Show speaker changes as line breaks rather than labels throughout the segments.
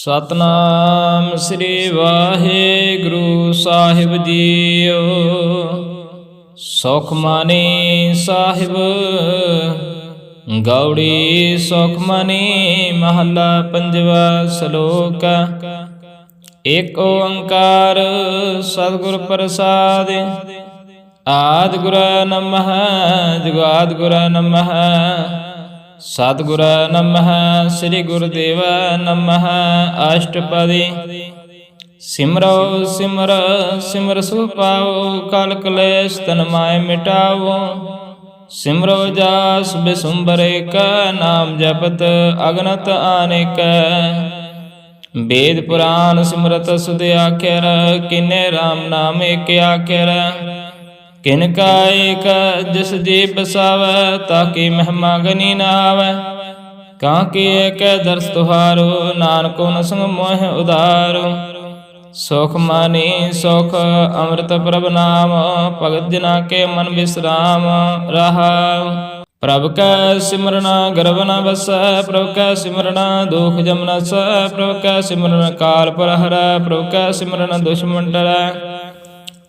सतनाम श्री वाहेगुरु साहिब जीओ। सुख मानी साहिब गौड़ी सुख मानी महला पंजवा श्लोक। एक ओंकार सतगुर प्रसाद। आदि गुर नमः जुगाद गुर नमः सतगुर नमः श्री गुरुदेव नमः। अष्टपदी। सिमरो सिमर सिमर सुख पाओ कल कलेश तन माय मिटाओ। सिमरो जास बिसुम्बर एक नाम जपत अगनत अनेक। वेद पुराण सिमरत सुध आख्यर किन्ने राम नाम एक आख्यर। किनका एक जिस जी बसावै ताकि महिमा गनी न आवै। कांकी एक दर्श तुहारो नानको न संग मोह उदारो। सुख मानी सुख अमृत प्रभ नाम भगत जना के मन विश्राम रहा। प्रभ कै सिमरना गर्भ न बसै प्रभ कै सिमरना दुख जम न सै। प्रभ कै सिमरन काल पर हरै प्रभ कै सिमरन दुश्मन डरै।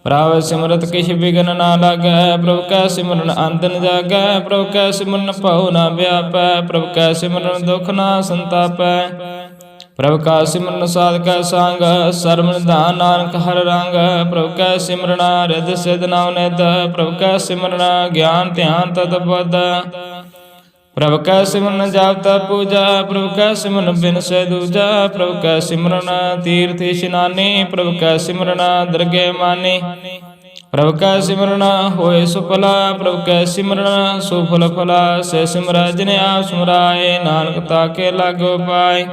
प्रभ सिमरत किछ बिघन ना लागै प्रभ कै सिमरन अंत न जागै। प्रभ कै सिमरन भउ न व्यापै प्रभ कै सिमरन दुख न संतापै। प्रभ का सिमरन साध कै संग सर्व निधान नानक हर रंग। प्रभ कै सिमरन रिद सिद्ध नव निध प्रभ कै सिमरन ज्ञान ध्यान तत बुध। प्रभ कै सिमरन जाप तप पूजा प्रभ कै सिमरन बिन से दूजा। प्रभ कै सिमरन तीर्थ इशनानी प्रभ कै सिमरन दरगे मानी। प्रभ कै सिमरन होए सुफला प्रभ कै सिमरन सुफल फला। से सिमरै जिने आप सिमराए नानक ताके लागो पाए।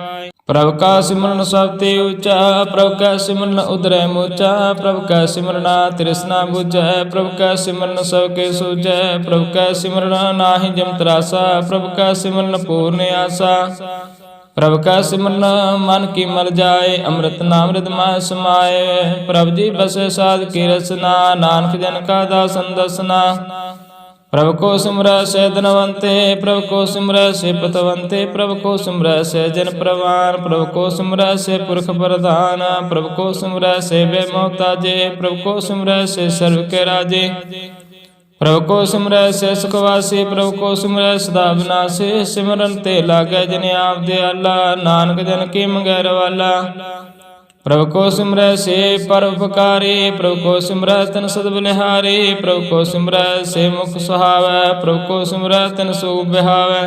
प्रभ का सिमरन सब ते ऊंचा प्रभ कै सिमरन उदरै मूचा। प्रभ कै सिमरन तृष्णा बुझै प्रभ कै सिमरन सबके सूझै। प्रभ कै सिमरन नाहि जम त्रासा प्रभ कै सिमरन पूर्ण आसा। प्रभ कै सिमरन मन की मर जाए अमृत नाम हृदय समाए। प्रभ जी बसे साध की रचना नानक जन का दासन दसना। प्रभ को सिमरै से धनवंते प्रभ को सिमरै से पतवंते। प्रभ को सिमरै से जन प्रवान प्रभ को सिमरै से पुरख प्रधान। प्रभ को सिमरै से वे मोहताजे प्रभ को सिमरै से सर्व के राजे। प्रभ को सिमरै से सुखवासी प्रभ को सिमरै सदा विनाशी। सिमरन ते लागै जिन आप दयाला नानक जन की मंगै वाला। प्रभ को सिमरै से परोपकारी प्रभ को सिमरै तन सद बलिहारी। प्रभ को सिमरै से मुख सुहावै प्रभ को सिमरै तन सूख बिहावै।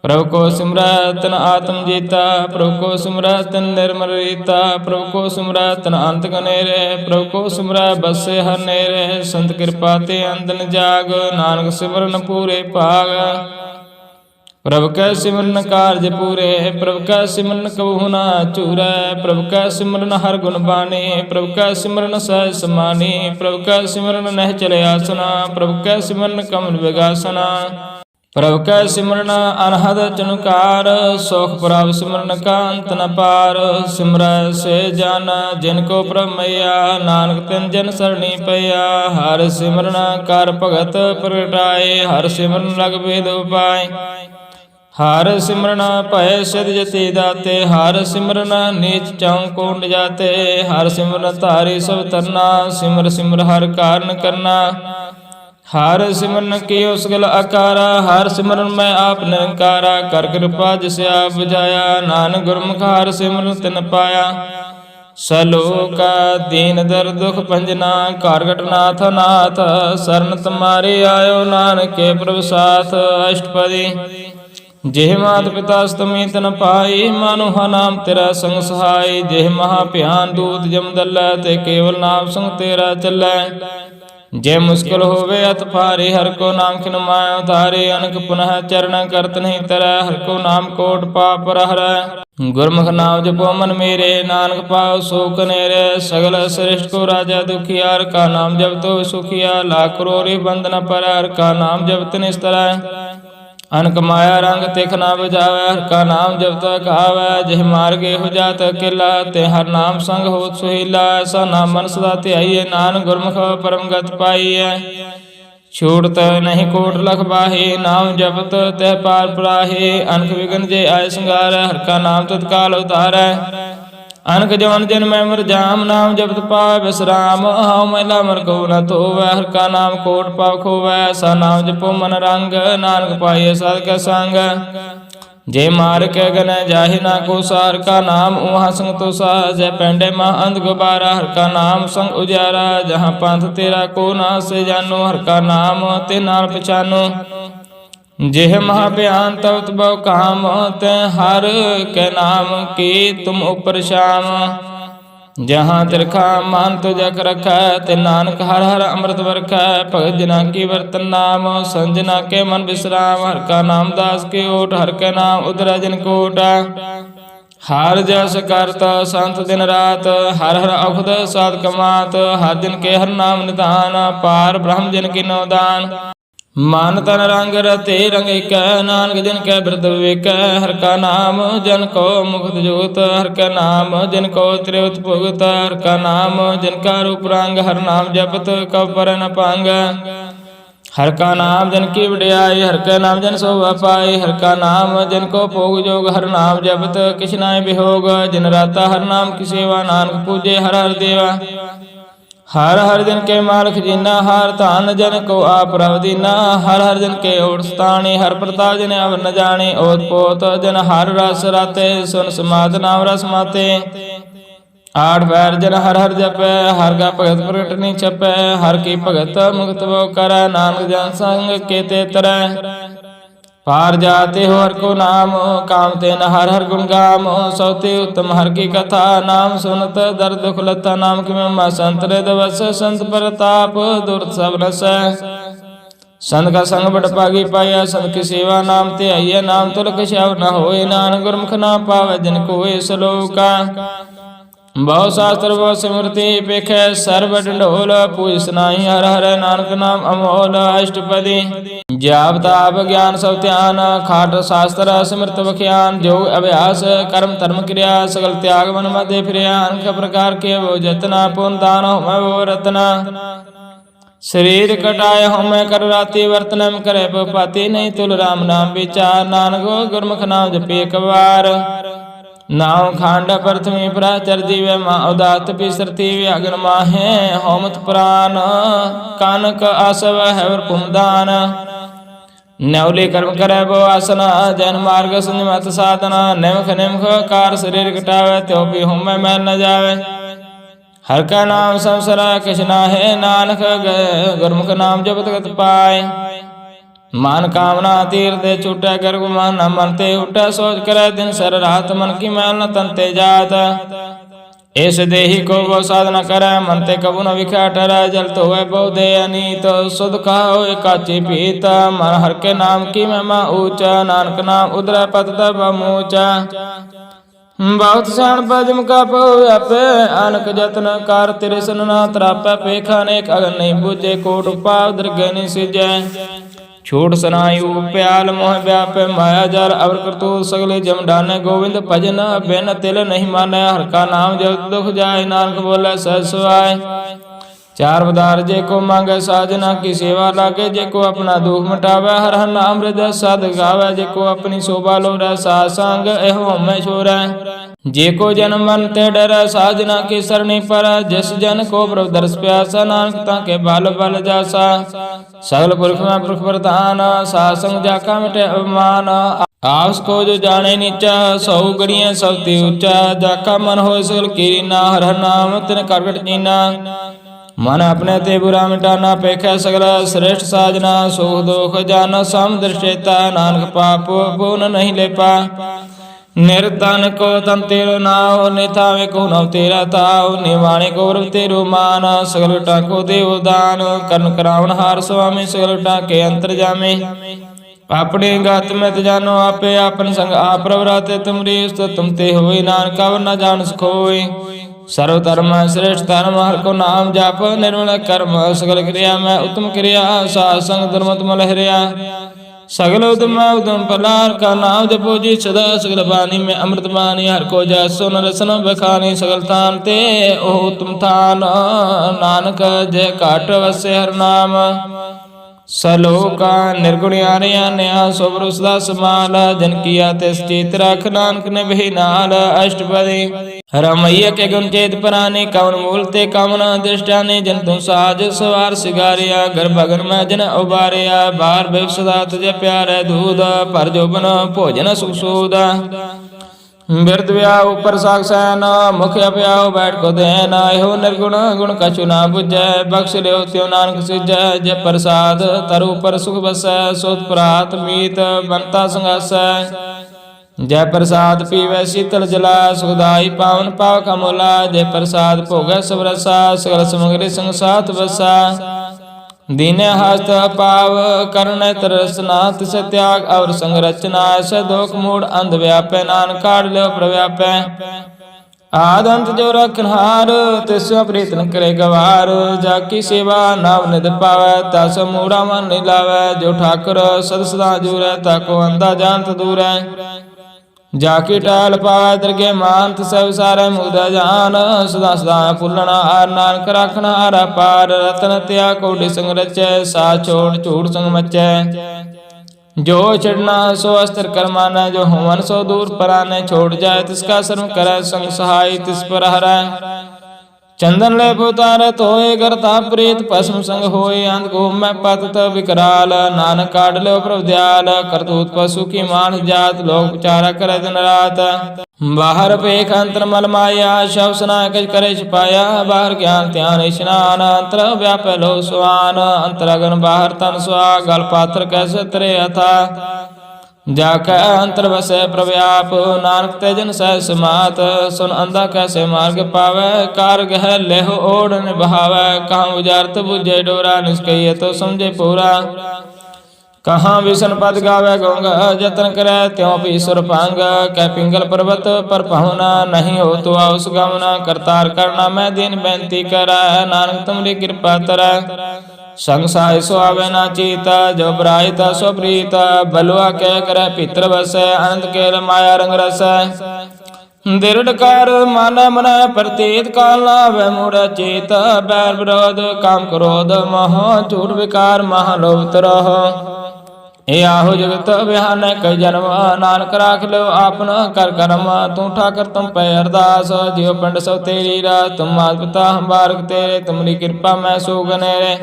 प्रभ को सिमरै तन आत्म जीता प्रभ को सिमरै तन निर्मल रीता। प्रभ को सिमरै तन अंत गनेरे प्रभ को सिमरै बसे हर नेरे। संत कृपा ते अंत न जाग नानक सिमरन पूरे भाग। प्रभ कै सिमरन कारज पूरे प्रभ कै सिमरन कबहु न चूरै। प्रभ कै सिमरन हर गुण बानी प्रभ कै सिमरन सहज समानी। प्रभ कै सिमरन नह चले आसना प्रभ कै सिमरन कमल विगासना। प्रभ कै सिमरन अनहद चनुकार सुख प्रभ सिमरन का अंत न पार। सिमरै से जान जिनको प्रभ मैया नानक तिन जन सरणी पैया। हर सिमरन कर भगत प्रगटाए हर सिमरन लग भेद उपाय। हर सिमरन भय सिद्ध जति दाते हर सिमरन नीच चौं कोंड जाते। हर सिमरन तारी सब तरना सिमर सिमर हर कारण करना। हर सिमरन की उसगल आकारा हर सिमरन में आप निरंकारा। कर कृपा जिसे आप बुझाया नानक गुरमुख हर सिमरन तिन पाया। सलोक दीन दर दुख भंजना कारगट नाथ नाथ। शरण तुम्हारी आयो नानक के प्रभु साथ। अष्टपदी। जेह मात पिता स्तमी तन पाई मानो हा नाम तेरा संग सहाय। जेह महा भयान दूत जम दलै ते केवल नाम संग तेरा चलै। जे मुश्किल होवे अत भारी हर को नाम खिन माय उतारे। अनक पुनः चरण करत नहीं तरह हर को नाम कोट पाप पर हरै। गुरमुख नाम जपो मन मेरे नानक पाओ सुख नेरे। सगल श्रेष्ठ को राजा दुखिया हर का नाम जप तो सुखिया। लाख करोड़ी बंधन पर हर का नाम जप तिनिस तरह। अनक माया रंग तिख ना बुझावै हर का नाम जब तक आवै। जिह मार्गे हो जात अकेला ते हर नाम संग होत सुहीला। ऐसा नाम मन सदा ध्याइए नानक गुरमुख परम गत पाइए। छूटत नहीं कोट लख बाहे, नाम जपत तह पार पराहे। अनक विघन जे आय संगार, हर का नाम तत्काल उतारै। अनक जवन जन मैं मर जाम, नाम जपत पावै विश्राम। हਉ मैला मर को न धोवै, हर का नाम कोट पाव खोवै। सा नाम जपो मन रंग, नानक पाइय साध का संग। जे मार के गन जाहि ना को सार, का नाम उहाँ संग तो सा। जय पैंडे मह अंध गुबारा, हर का नाम संग उजारा। जहाँ पंथ तेरा को ना से जानो, हर का नाम ते नाल पहचानो। जेह महाभयान तवत बहु काम, ते हर के नाम की तुम उपर शाम। जहाँ तिरखा मान तो जख रखै, ते नानक हर हर अमृत बरखै। भगत जना की वर्तन नाम, संजना के मन विश्राम। हर का नाम दास के ओट, हर के नाम उदरा जिन कोट। हर जस करत संत दिन रात, हर हर औखद साध कमात। हर दिन के हर नाम निधान, पार ब्रह्म जिन की नवदान। मन तन रंग रते रंग एक, नानक जिन कै बिरद विवेक। हर का नाम जन को मुक्त जोत, हर का नाम जिन को त्रिवत भुगत। हर का नाम जिनका रूप रंग, हर नाम जपत कब पर न पांग। हर का नाम जन की वड्याई, हर का नाम जन शोभा पाई। हर का नाम जिन को भोग जोग, हर नाम जपत किछ नाय बिहोग। जिन राता हर नाम की सेवा, नानक पूजे हर हर देवा। हर हर जन के माल खजीना, हर धान जन को आप रव दीना। हर हर जन के ओट स्थानी, हर प्रताप जन अब न जाने। ओत पोत जन हर रस राते, सुन समाध नाम रस माते। आठ पैर जन हर हर जपै, हर का भगत प्रगट नहीं छपै। हर की भगत मुक्त वो करै, नानक जन संग के ते तरै। पार जाते हो हर को नाम, काम ते न हर हर गुण गाम। सौते उत्तम हर की कथा, नाम सुनत दर दुख लथा। नाम की महिमा संत हृदय बस, संत प्रताप दुर्त सब नस। संत का संग बड़ पागी पाया, संत की सेवा नाम ते आइया। नाम तुलक श्याव न होए, नानक गुरमुख ना पावै जिन कोय सलोका। बहु शास्त्र बहु स्मृति पेखै, सर्व डंडोल पूज सनाहि। हर हर नानक नाम अमोल अष्टपदी। जाप ताप ज्ञान सब ध्यान, खाट शास्त्र स्मृत बख्यान। योग अभ्यास कर्म धर्म क्रिया, सगल त्याग मन मध्य फिरिया। अनख प्रकार के वो जतना, पुन दान होमै वो रतना। शरीर कटाय होमै कर राति, वर्तनम करे पाति। नहीं तुल राम नाम विचार, नानक गुरमुख नाम जपे कबार। नाव खांड प्रथमी प्राचर जीवे, माँ उदात पिसरती व्यागन माहे। होमत प्राण कानक आसव है पुमदान। नवली कर्म करे बो आसना, जैन मार्ग संयमत साधना। निमख निमख कार शरीर कटावे, त्यो भी होमै मैल न जावे। हर का नाम संसरा किछ नाहे, नानक गुरमुख नाम जपत गत पाए। मान कामना तीर दे छूटे, कर गुमान न मनते उठा। सोच करे दिन सर रात, मन की मैल न तनते जात। ऐस देही को वो साधना करे, मनते कबू न विख्या ठहरा। जल तो वह बहु दे अनीत, सुध खाओ काची पीत। मन हर के नाम की महिमा ऊंचा, नानक नाम उदर पद दब मूचा। बहुत सैन पदम का व्यापे, अनक जतन कार तेरे सन ना त्रापै। पेखा अनेक अगन नहीं बुझे, कोट पाव दृगनि सिजै। छूट सनायु प्याल मोह व्याप, माया जाल अवर करतू सगले जम डाने। गोविंद भजन बिन तिल नहीं माने, हर का नाम जब दुख जाए। नानक बोले सहसवाय। चार बदार जे को मांगे, साजना की सेवा लागे। जे को अपना दुख मिटावे, हर हर नाम हृदय साध गावे। जे को अपनी शोभा लोरे, सासंग एहो में छोड़े। जे को जन्म मन ते डर, साजना की सरणी पर। जिस जन को प्रभु दर्श प्यासा, नानक ताके बाल बल जासा। सगल पुरख में पुरख प्रधान, सासंग जाका मिटे अभिमान। आपस को जो जाने नीचा, सौ गड़िया सबती ऊंचा। जाका मन हो सगल कीना, हर हर नाम तिन करकट नीना। मन अपने ते बुरा मिटाना, पेखा सगल श्रेष्ठ साजना। सुख दुख जान सम दृष्टेता, नानक पाप पुन नहीं लेपा। निर्धन को तन तेरो नाव, निथावे को नव तेरा ताव। निवाणे को रव तेरो मान, सगल टाको देव दान। कर्ण करावन हार स्वामी, सगल टाके अंतर जामे। अपने गात में त जानो आपे, आपन संग आप रवराते। तुमरी तुम ते होई, नानक अवर न जान सकोई। सर्व धर्म श्रेष्ठ धर्म, हर को नाम जाप। निर्मल कर्म सगल क्रिया में उत्तम क्रिया। सासंग दुर्मत मल हरिया, सगल उदम उदम पलार। का नाम जपो जी सदा, सगल बानी में अमृत बानी। हर को जैसो न रसन बखानी, सगल थान ते ओ तुम थान। नानक जय काट वसे हर नाम। ਸਲੋਕਾ ਨਿਰਗੁਣ ਆਰਿਆਨਿਆ ਸੁਭਰੁਸ ਦਾ ਸਮਾਲ ਜਨ ਕੀਆ ਤਿਸ ਚੇਤ ਰਖ ਨਾਨਕ ਨਿਭੇ ਨਾਲ ਅਸ਼ਟਪਦੀ ਰਮਈਆ ਕੇ ਗੁਣ ਚੇਤ ਪਰਾਨੇ ਕਵਨ ਮੂਲ ਤੇ ਕਵਨ ਦ੍ਰਿਸ਼ਟਾਨੇ ਜਨ ਤੂੰ ਸਾਜ ਸਵਾਰ ਸਿਗਾਰਿਆ ਗਰ ਭਗਨ ਮੈਂ ਜਨ ਉਬਾਰਿਆ ਬਾਰ ਬਿਵ ਸਦਾ ਤੁਝੇ ਪਿਆਰੇ ਦੂਧ ਪਰ ਜੋਬਨ ਭੋਜਨ ਸੁਖ ਸੂਦ ਬਿਰਦ ਵਿਆਹ ਉਪਰ ਸਾਖਸੈਨ ਮੁਖ ਅਪਿਆਉ ਬੈਠ ਕੋ ਦੇਨ ਇਹੋ ਨਿਰਗੁਣ ਗੁਣ ਕਛੁ ਨਾ ਬੁਝੈ ਬਖਸ਼ ਲਿਓ ਤਿਉ ਨਾਨਕ ਸਿਜੈ ਜੇ ਪ੍ਰਸਾਦ ਤਰੁ ਪਰ ਸੁਖ ਬਸੈ ਸੋਤ ਪ੍ਰਾਤ ਮੀਤ ਬੰਤਾ ਸੰਗਾਸੈ ਜੈ ਪ੍ਰਸਾਦ ਪੀਵੈ ਸੀਤਲ ਜਲਾ ਸੁਖਦਾਈ ਪਾਵਨ ਪਾਵ ਕਮੋਲਾ ਜੇ ਪ੍ਰਸਾਦ ਭੋਗੈ ਸਭ ਰਸਾ ਸਗਲ ਸਮਗਰੀ ਸੰਗ ਸਾਥ ਵਸਾ दीन हस्त पाव करण तरसना तिस त्याग और संग रचना ऐसे दोख मूड अंध व्यापै नान काढ़ लो प्रव्यापै आद अंत जो रखनहार तिस्व प्रीत न करे गवार जाकी सेवा नाम निध पावै तस मूढ़ा मन नहीं लावै जो ठाकुर सद सदा जूरै ताको अंधा जानत दूरै जाकी टहल पावै दरगे मानत सब सारे मुग्ध जान सदा सदा फुलना हार नानक रखना हारा पार रतन त्या कोटि संग रचै सा छोड़ झूठ संग मचै जो छिड़ना सो अस्त्र करमाना जो होवन सो दूर पराने छोड़ जाए तिसका शर्म करे संग सहाय तिस पर हरै चंदन ले पुतारत होए करता प्रीत भस्म संग होए अंध घूम में पतत विकराल नानक काढ़ लो प्रभु दयाल करतूत पशु की मानस जात लोग उपचारा करे दिन रात बाहर पेख अंतर मल माया शव सना कछ करे छिपाया बाहर ज्ञान ध्यान स्नान अंतर व्याप लो स्वान अंतर अगन बाहर तन स्वा गल पात्र कैसे तरे अथा जाकै अंतर बसै प्रव्याप नानक तेजन सह समात सुन अंधा कैसे मार्ग पावै कारग है लेह ओढ़ निभावै कहाँ उजारत बुझे डोरा निष्कैय तो समझे पूरा कहाँ विष्ण पद गावे गोंग जतन करे त्यों भी सुर पांग कै पिंगल पर्वत पर पहुना नहीं हो तो उस गमना करतार करना मैं दीन बेनती करै नानक तुमरी कृपा तरै संसाय सो आवे ना चीता जो ब्राहिता सो प्रीता बलुआ के करे पितर बसै अनंत केल माया रंग रसै दृढ़ कर मन मन प्रतीत काल नावे मूढ़ चेत बैर विरोध काम क्रोध मोह झूठ विकार महालोभ तरह ए आहो जगत बिहान कई जन्म नानक राख लो आपन कर कर्म तू ठाकर तुम पे अरदास जियो पिंड सब तेरी रात तुम मात पिता हम बारक तेरे तुमरी कृपा मैं सुगने रे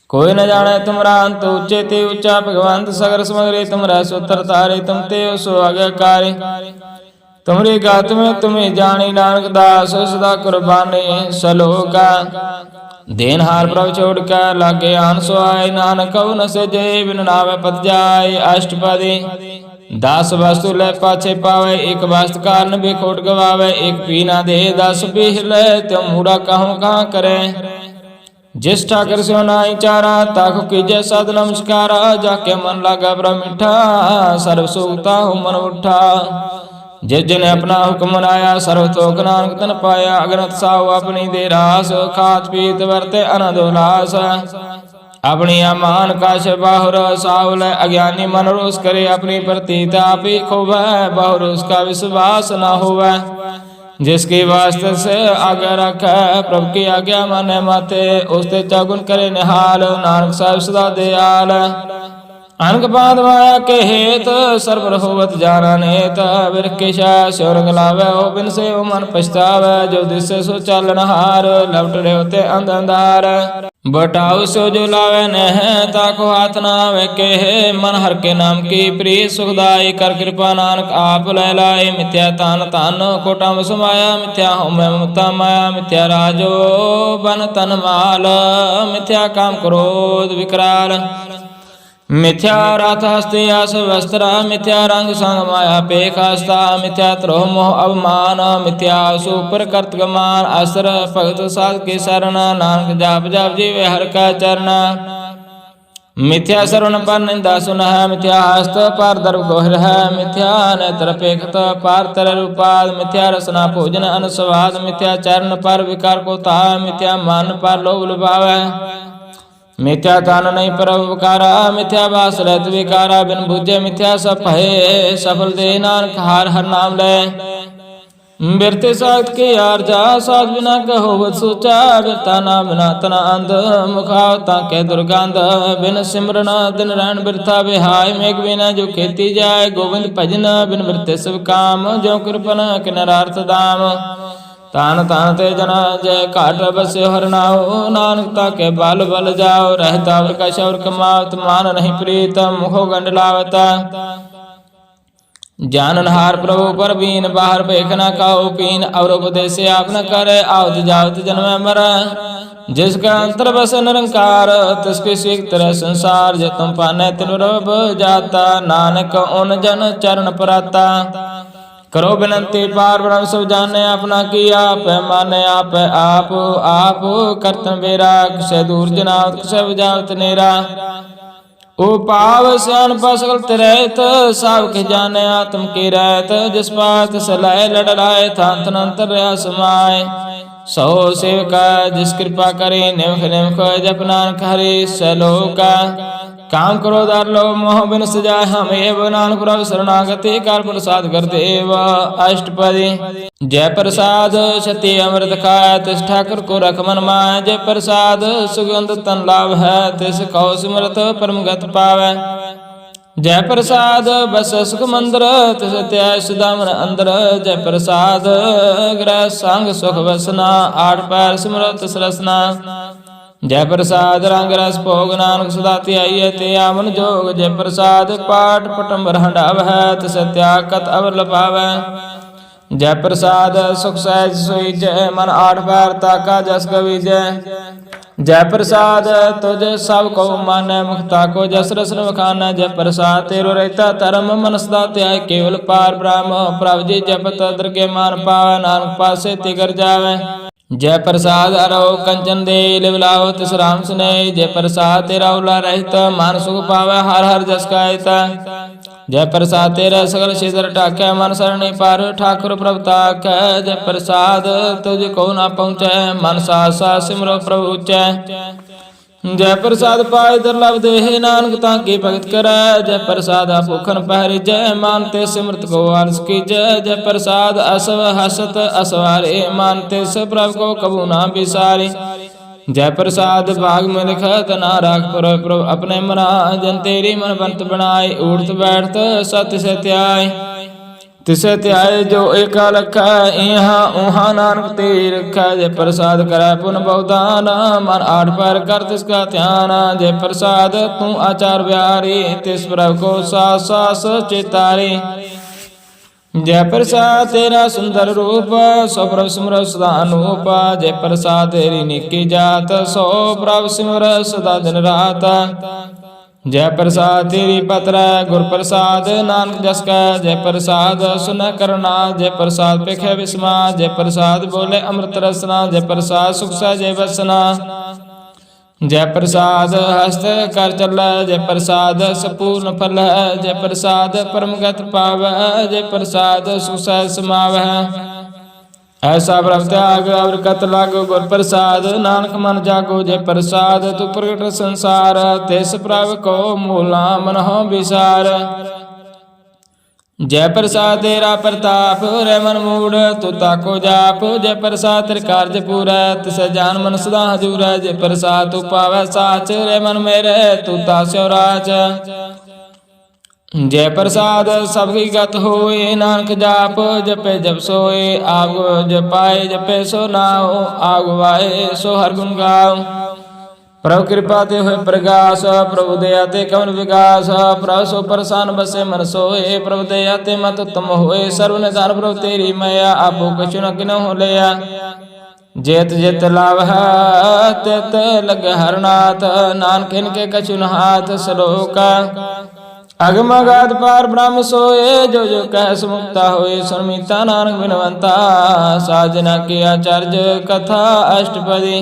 कोई न जाने तुमरा अंत उच्चे ते उच्चा भगवंत सगर समग्रे तुमरा सूत्र तारे तुम ते सो आज्ञाकारी तुमरी गात में तुम्हें जानी नानक दास सदा कुर्बानी सलोका देन हार प्रभु छोड़ कर लागे आन सो आए नानक न से जय बिन नावे पद जाय अष्टपदी दास वस्तु ले पाछे पावे एक वस्तु कारण भी खोट गवावे एक पी ना दे दस पी ले तुम मूढ़ा कहूँ कहाँ करे जिस ठाकर से नाई चारा ताको कीजे सद नमस्कारा जाके मन लागा ब्रह्म मिठा सर्व सुखता हो मन उठा जिस जिन्हें अपना हुक्म मनाया सर्व तोक नानक तन पाया अगनत साहु अपनी दे रास खात पीत वर्ते अनदोलास अपनी अमान काश बाहुर साहुल अज्ञानी मन रोष करे अपनी प्रतीत आप ही खूब है बाहुर उसका विश्वास न होवे जिसकी वास्ते से आगे रखा प्रभु की आज्ञा माने माते उसते चौगुन करे निहाल नानक साहिब सदा दयाल अनक पाद माया के हेत सर्व रहोवत जाना नेत बिरकिशा स्योरंग लावे ओ बिन से ओ मन पछतावे जो दिसे सो चालन हार लपट रहे होते अंध अंधार बटाऊ सो जो लावे नह ताको हाथ ना वे के मन हर के नाम की प्रिय सुखदाई कर कृपा नानक आप ले लाए मिथ्या तान तान कोटा समाया मिथ्या हो मैं ममता माया मिथ्या राजो बन तन माल मिथ्या काम क्रोध विकराल मिथ्या रात हस्ते आस वस्त्रा मिथ्या रंग संग माया पेख हस्ता मिथ्या त्रोह मोह अवमान मिथ्या सुपर कर्त गमान असर भगत साध के शरण नानक जाप जाप जीवे हर का चरण मिथ्या श्रवण पर निंदा सुन है मिथ्या हस्त पर दर्भ गोहर है मिथ्या नेत्र पेखत पार तर रूपाद मिथ्या रसना भोजन अनुस्वाद मिथ्या चरण पर विकार को ता मिथ्या मन पर लोभ लुभावे मिथ्या कान नहीं पर उपकारा मिथ्या बास रहत विकारा बिन बुझे मिथ्या सब है सफल दे नानक हार हर नाम ले बिरते साख्त के यार जा साध बिना कहो बत सोचा बिरता ना बिना तना अंध मुखाव ताके दुर्गंध बिन सिमरन दिन रैन बिरथा बिहाय मेघ बिना जो खेती जाय गोविंद भजन बिन बिरते सब काम जो कृपन किनरार्थ दाम तान तान ते जना जय काट बसे हर नाओ नानक ताके बाल बल जाओ रहता प्रकाश और कमावत मान नहीं प्रीत मुखो गंड लावता जाननहार प्रभु पर बीन बाहर पेखना खाओ पीन और उपदेश आप न करे आवत जावत जन्म मर जिसका अंतर बस निरंकार तिसके सीख तरह संसार जो तुम पाने तिन जाता नानक उन जन चरण पराता करो बिनती पार ब्रह्म सब जाने अपना किया पैमाने आप आप करतन बेरा से दूर जनावत से बुझावत नेरा ओ पाव स्यान पसगल रहत सब के जाने आत्म की रहत जिस पात सलाय लड़ाए थान तनंतर समाय सो सेवका जिस कृपा करे निमख निमख जप नानक हरि सलोका काम करो दार लो मोह बिन सजाय हम एव नानक प्रभु शरणागति कार प्रसाद कर देव अष्टपदी जय प्रसाद सती अमृत खाय तिस ठाकुर को रख मन माय जय प्रसाद सुगंध तन लाभ है तिस कौ सिमरत परम गत पावै जय प्रसाद बस सुख मंदिर तिस त्याय सुदामन अंदर जय प्रसाद ग्रह संग सुख वसना आठ पैर सिमरत सरसना जय प्रसाद रंग रस भोग नानक सदा ध्याइए ते आमन जोग जय प्रसाद पाठ पटम्बर हंडाव है तिस त्याग कत अवर लपावै जय प्रसाद सुख सहज सोई जय मन आठ पैर ताका जस कवि जय प्रसाद तुझ सब को मानै मुक्ता को जस रसन वखाना जय प्रसाद तेरो रहता धर्म मन सदा त्याग केवल पार ब्रह्म प्रभु जी जपत दरगे मान पावै नानक पासे तिगर जावै जय प्रसाद अरो कंचन दे लिवलाओ तिस राम सुने जय प्रसाद तेरा उला रहित मान सुख पावै हर हर जस गायता जय प्रसाद तेरा सगल शीतर ठाकै मन सरणी पार ठाकुर प्रभु ताकै जय प्रसाद तुझ को ना पहुँचै मन सा सिमरो प्रभु उचै जय प्रसाद पाय दुर्लभ देह नानक ताकी भगत करे जय प्रसाद भूखन पहरी जय मानते सिमृत को अर्ज की जय प्रसाद असव हसत असवारे मानते से प्रभु को कबू ना बिसारी जय प्रसाद भाग में लिखत ना राख प्रभु अपने मना जन तेरी मन बंत बनाए उड़त बैठत सत्य से त्याय तिसे त्याय जो एका लखा यहाँ उहाँ नानक तेरी रखा जय प्रसाद करे पुन बहुदान मन आठ पैर कर तिसका ध्यान जय प्रसाद तू आचार बिहारी तिस प्रभु को सास सास चेतारी जय प्रसाद तेरा सुंदर रूप सो प्रभु सिमर सदा अनूप जय प्रसाद तेरी निकी जात सो प्रभु सिमर सदा दिन रात जय प्रसाद तेरी पत्र गुर प्रसाद नानक जस का जय प्रसाद सुन करना जय प्रसाद पेखे विस्मा जय प्रसाद बोले अमृत रसना जय प्रसाद सुख सा जय बसना जय प्रसाद हस्त कर चल जय प्रसाद सपूर्ण फल जय प्रसाद परम गत पाव जय प्रसाद सुख सा समाव ऐसा प्रभ त्याग और कत लागो गुर प्रसाद नानक मन जागो जय प्रसाद तू प्रगट संसार तिस प्रभ को मूला मन हो विसार जय प्रसाद तेरा प्रताप रे मन मूड तू ताको जाप जय प्रसाद तेरे कार्य पूरा तिस जान मन सदा हजूर जय प्रसाद तू पावै साच रे मन मेरे तू तास्यो राज जय प्रसाद सबकी गत होए नानक जाप जपे जप सोए आग जपाए जपे सो नाओ आगवाए सो हर गुण गाओ प्रभु कृपा ते हुए प्रकाश प्रभु दया ते कवन विकास प्रभु सो प्रसन्न बसे मन सोए प्रभु दया ते मत उत्तम होए सर्व निधान प्रभु तेरी मया आपो कछु न किन हो लिया जेत जेत लाभ तेत लग हरनाथ नानक इनके कछु न हाथ सलोका अगम अगाध पार ब्रह्म सोए जो जो कह सुमुक्ता होए सुनमीता नानक बिनवंता साजना की आचार्य कथा अष्टपदी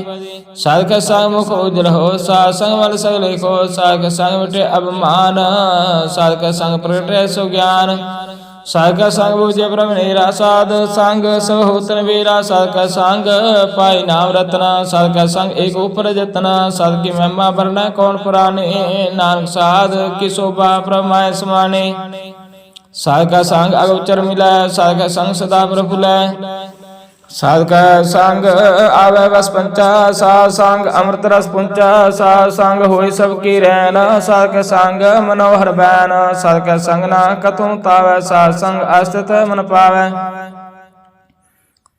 साधक संग मुख उज्जवल हो संग बल सगले को साधक संग मिटे अभिमान साधक संग प्रगटे सुज्ञान साधक संग बुझे ब्रह्मणेरा साध संग सहोतन वीरा साधक संग पाई नाम रत्ना साधक संग एक ऊपर जतना साध की महिमा वर्ण कौन पुराने नानक साध की शोभा प्रमाय समाने साध का संग अगोचर मिलै, साध का संग सदा प्रफुल्लै। साध का संग आवे बस पंचा, साध संग अमृत रस पुंचा, साध संग होई सब की रैन, साध का संग मनोहर बैन, साध का संग ना कतहु तावै, साध संग अस्तित मन पावै।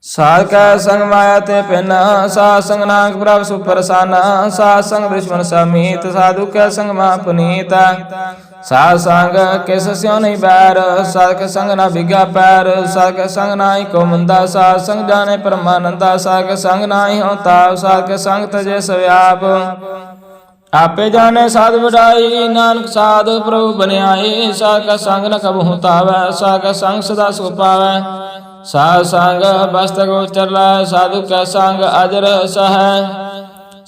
साध का संग माया ते पिन, साध संग नानक प्रभ सुप्रसन्न, साध संग दुश्मन समीत, साधु का संग महा पुनीत। साध संग किस स्यों नहीं बैर, साध का संग ना बिगा पैर, साध का संग नाई को मंदा, साध संग जाने परमानंदा, साध का संग नाई हो ताप, साध का संग तजे सव्याप। आपे जाने साध बढ़ाई, नानक साध प्रभु बनियाई, साध का संग न कबहु तावै, साध का संग सदा सुख पावै। साध संग बस्त गोचर लै, साधु का संग अजर सहै,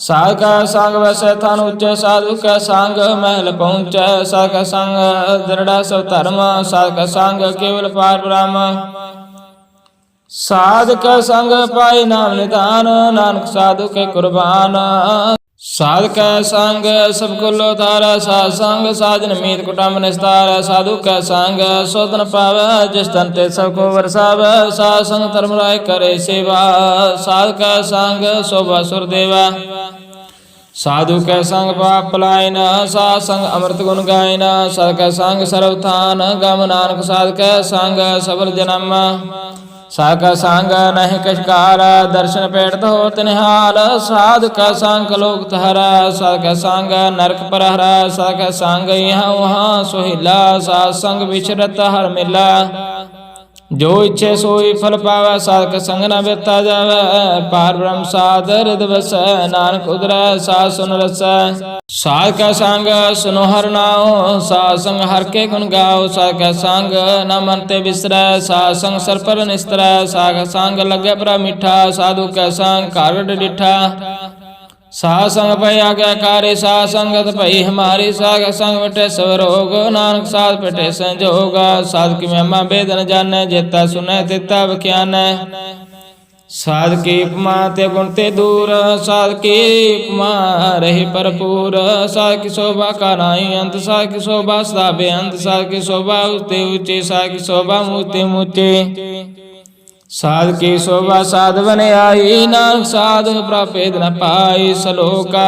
साध का संग वैसे थान उच्च, साधु का संग महल पहुँचै, साध का संग दृढ़ सब धर्म, साध का संग केवल पार ब्रह्म। साध का संग पाई नाम निधान, नानक साधु के कुर्बान। साध का संग सब कुल उतारा, साध संग साजन मीत कुटुंब निस्तार, साधु का संग सोधन पावै, जिस तन ते सबको वरसावै, साध संग धर्म राय करे सेवा, साध का संग शोभा सुर देवा। साधु का संग पाप पलायन, साध संग अमृत गुण गायन, साध का संग सर्वथान गम, नानक साध का संग सबल जन्म। साध का संग नहीं कशकार, दर्शन पेट हो तिनिहाल, साध का संग लोक तहरा, साध का संग नरक परहरा, साध का संग यहाँ वहाँ सोहिला, साध संग विचरत हर मिला, जो इच्छे सोई फल पावै, साध का संग न व्यथा जावै, पार ब्रह्म साध हृदय बसै, नानक उदरै साध सुन रसै। साध का संग सुनो हर नाओ, साध संग हर के गुण गाओ, साध का संग न मन ते बिसरै, साध संग सर पर निस्तरै, साध का संग लगे बड़ा मीठा, साधु का संग कारड डिठा। साध संग पै आज्ञाकारी, साध संगत पई हमारी, साध का संग मिटे सब रोग, नानक साध पिटे संजोग। साध की महिमा वेद न जानै, जेता सुनै तेता बख्यानै। साध की उपमा ते गुण ते दूर, साध की उपमा रही भरपूर, साध की शोभा का नाई अंत, साध की शोभा सदा बेअंत, साध की शोभा ऊंची ऊंची, साध की शोभा मूर्ति मूर्ति। साध की शोभा साध बने आई, नानक साध प्रापेद न पाई। सलोका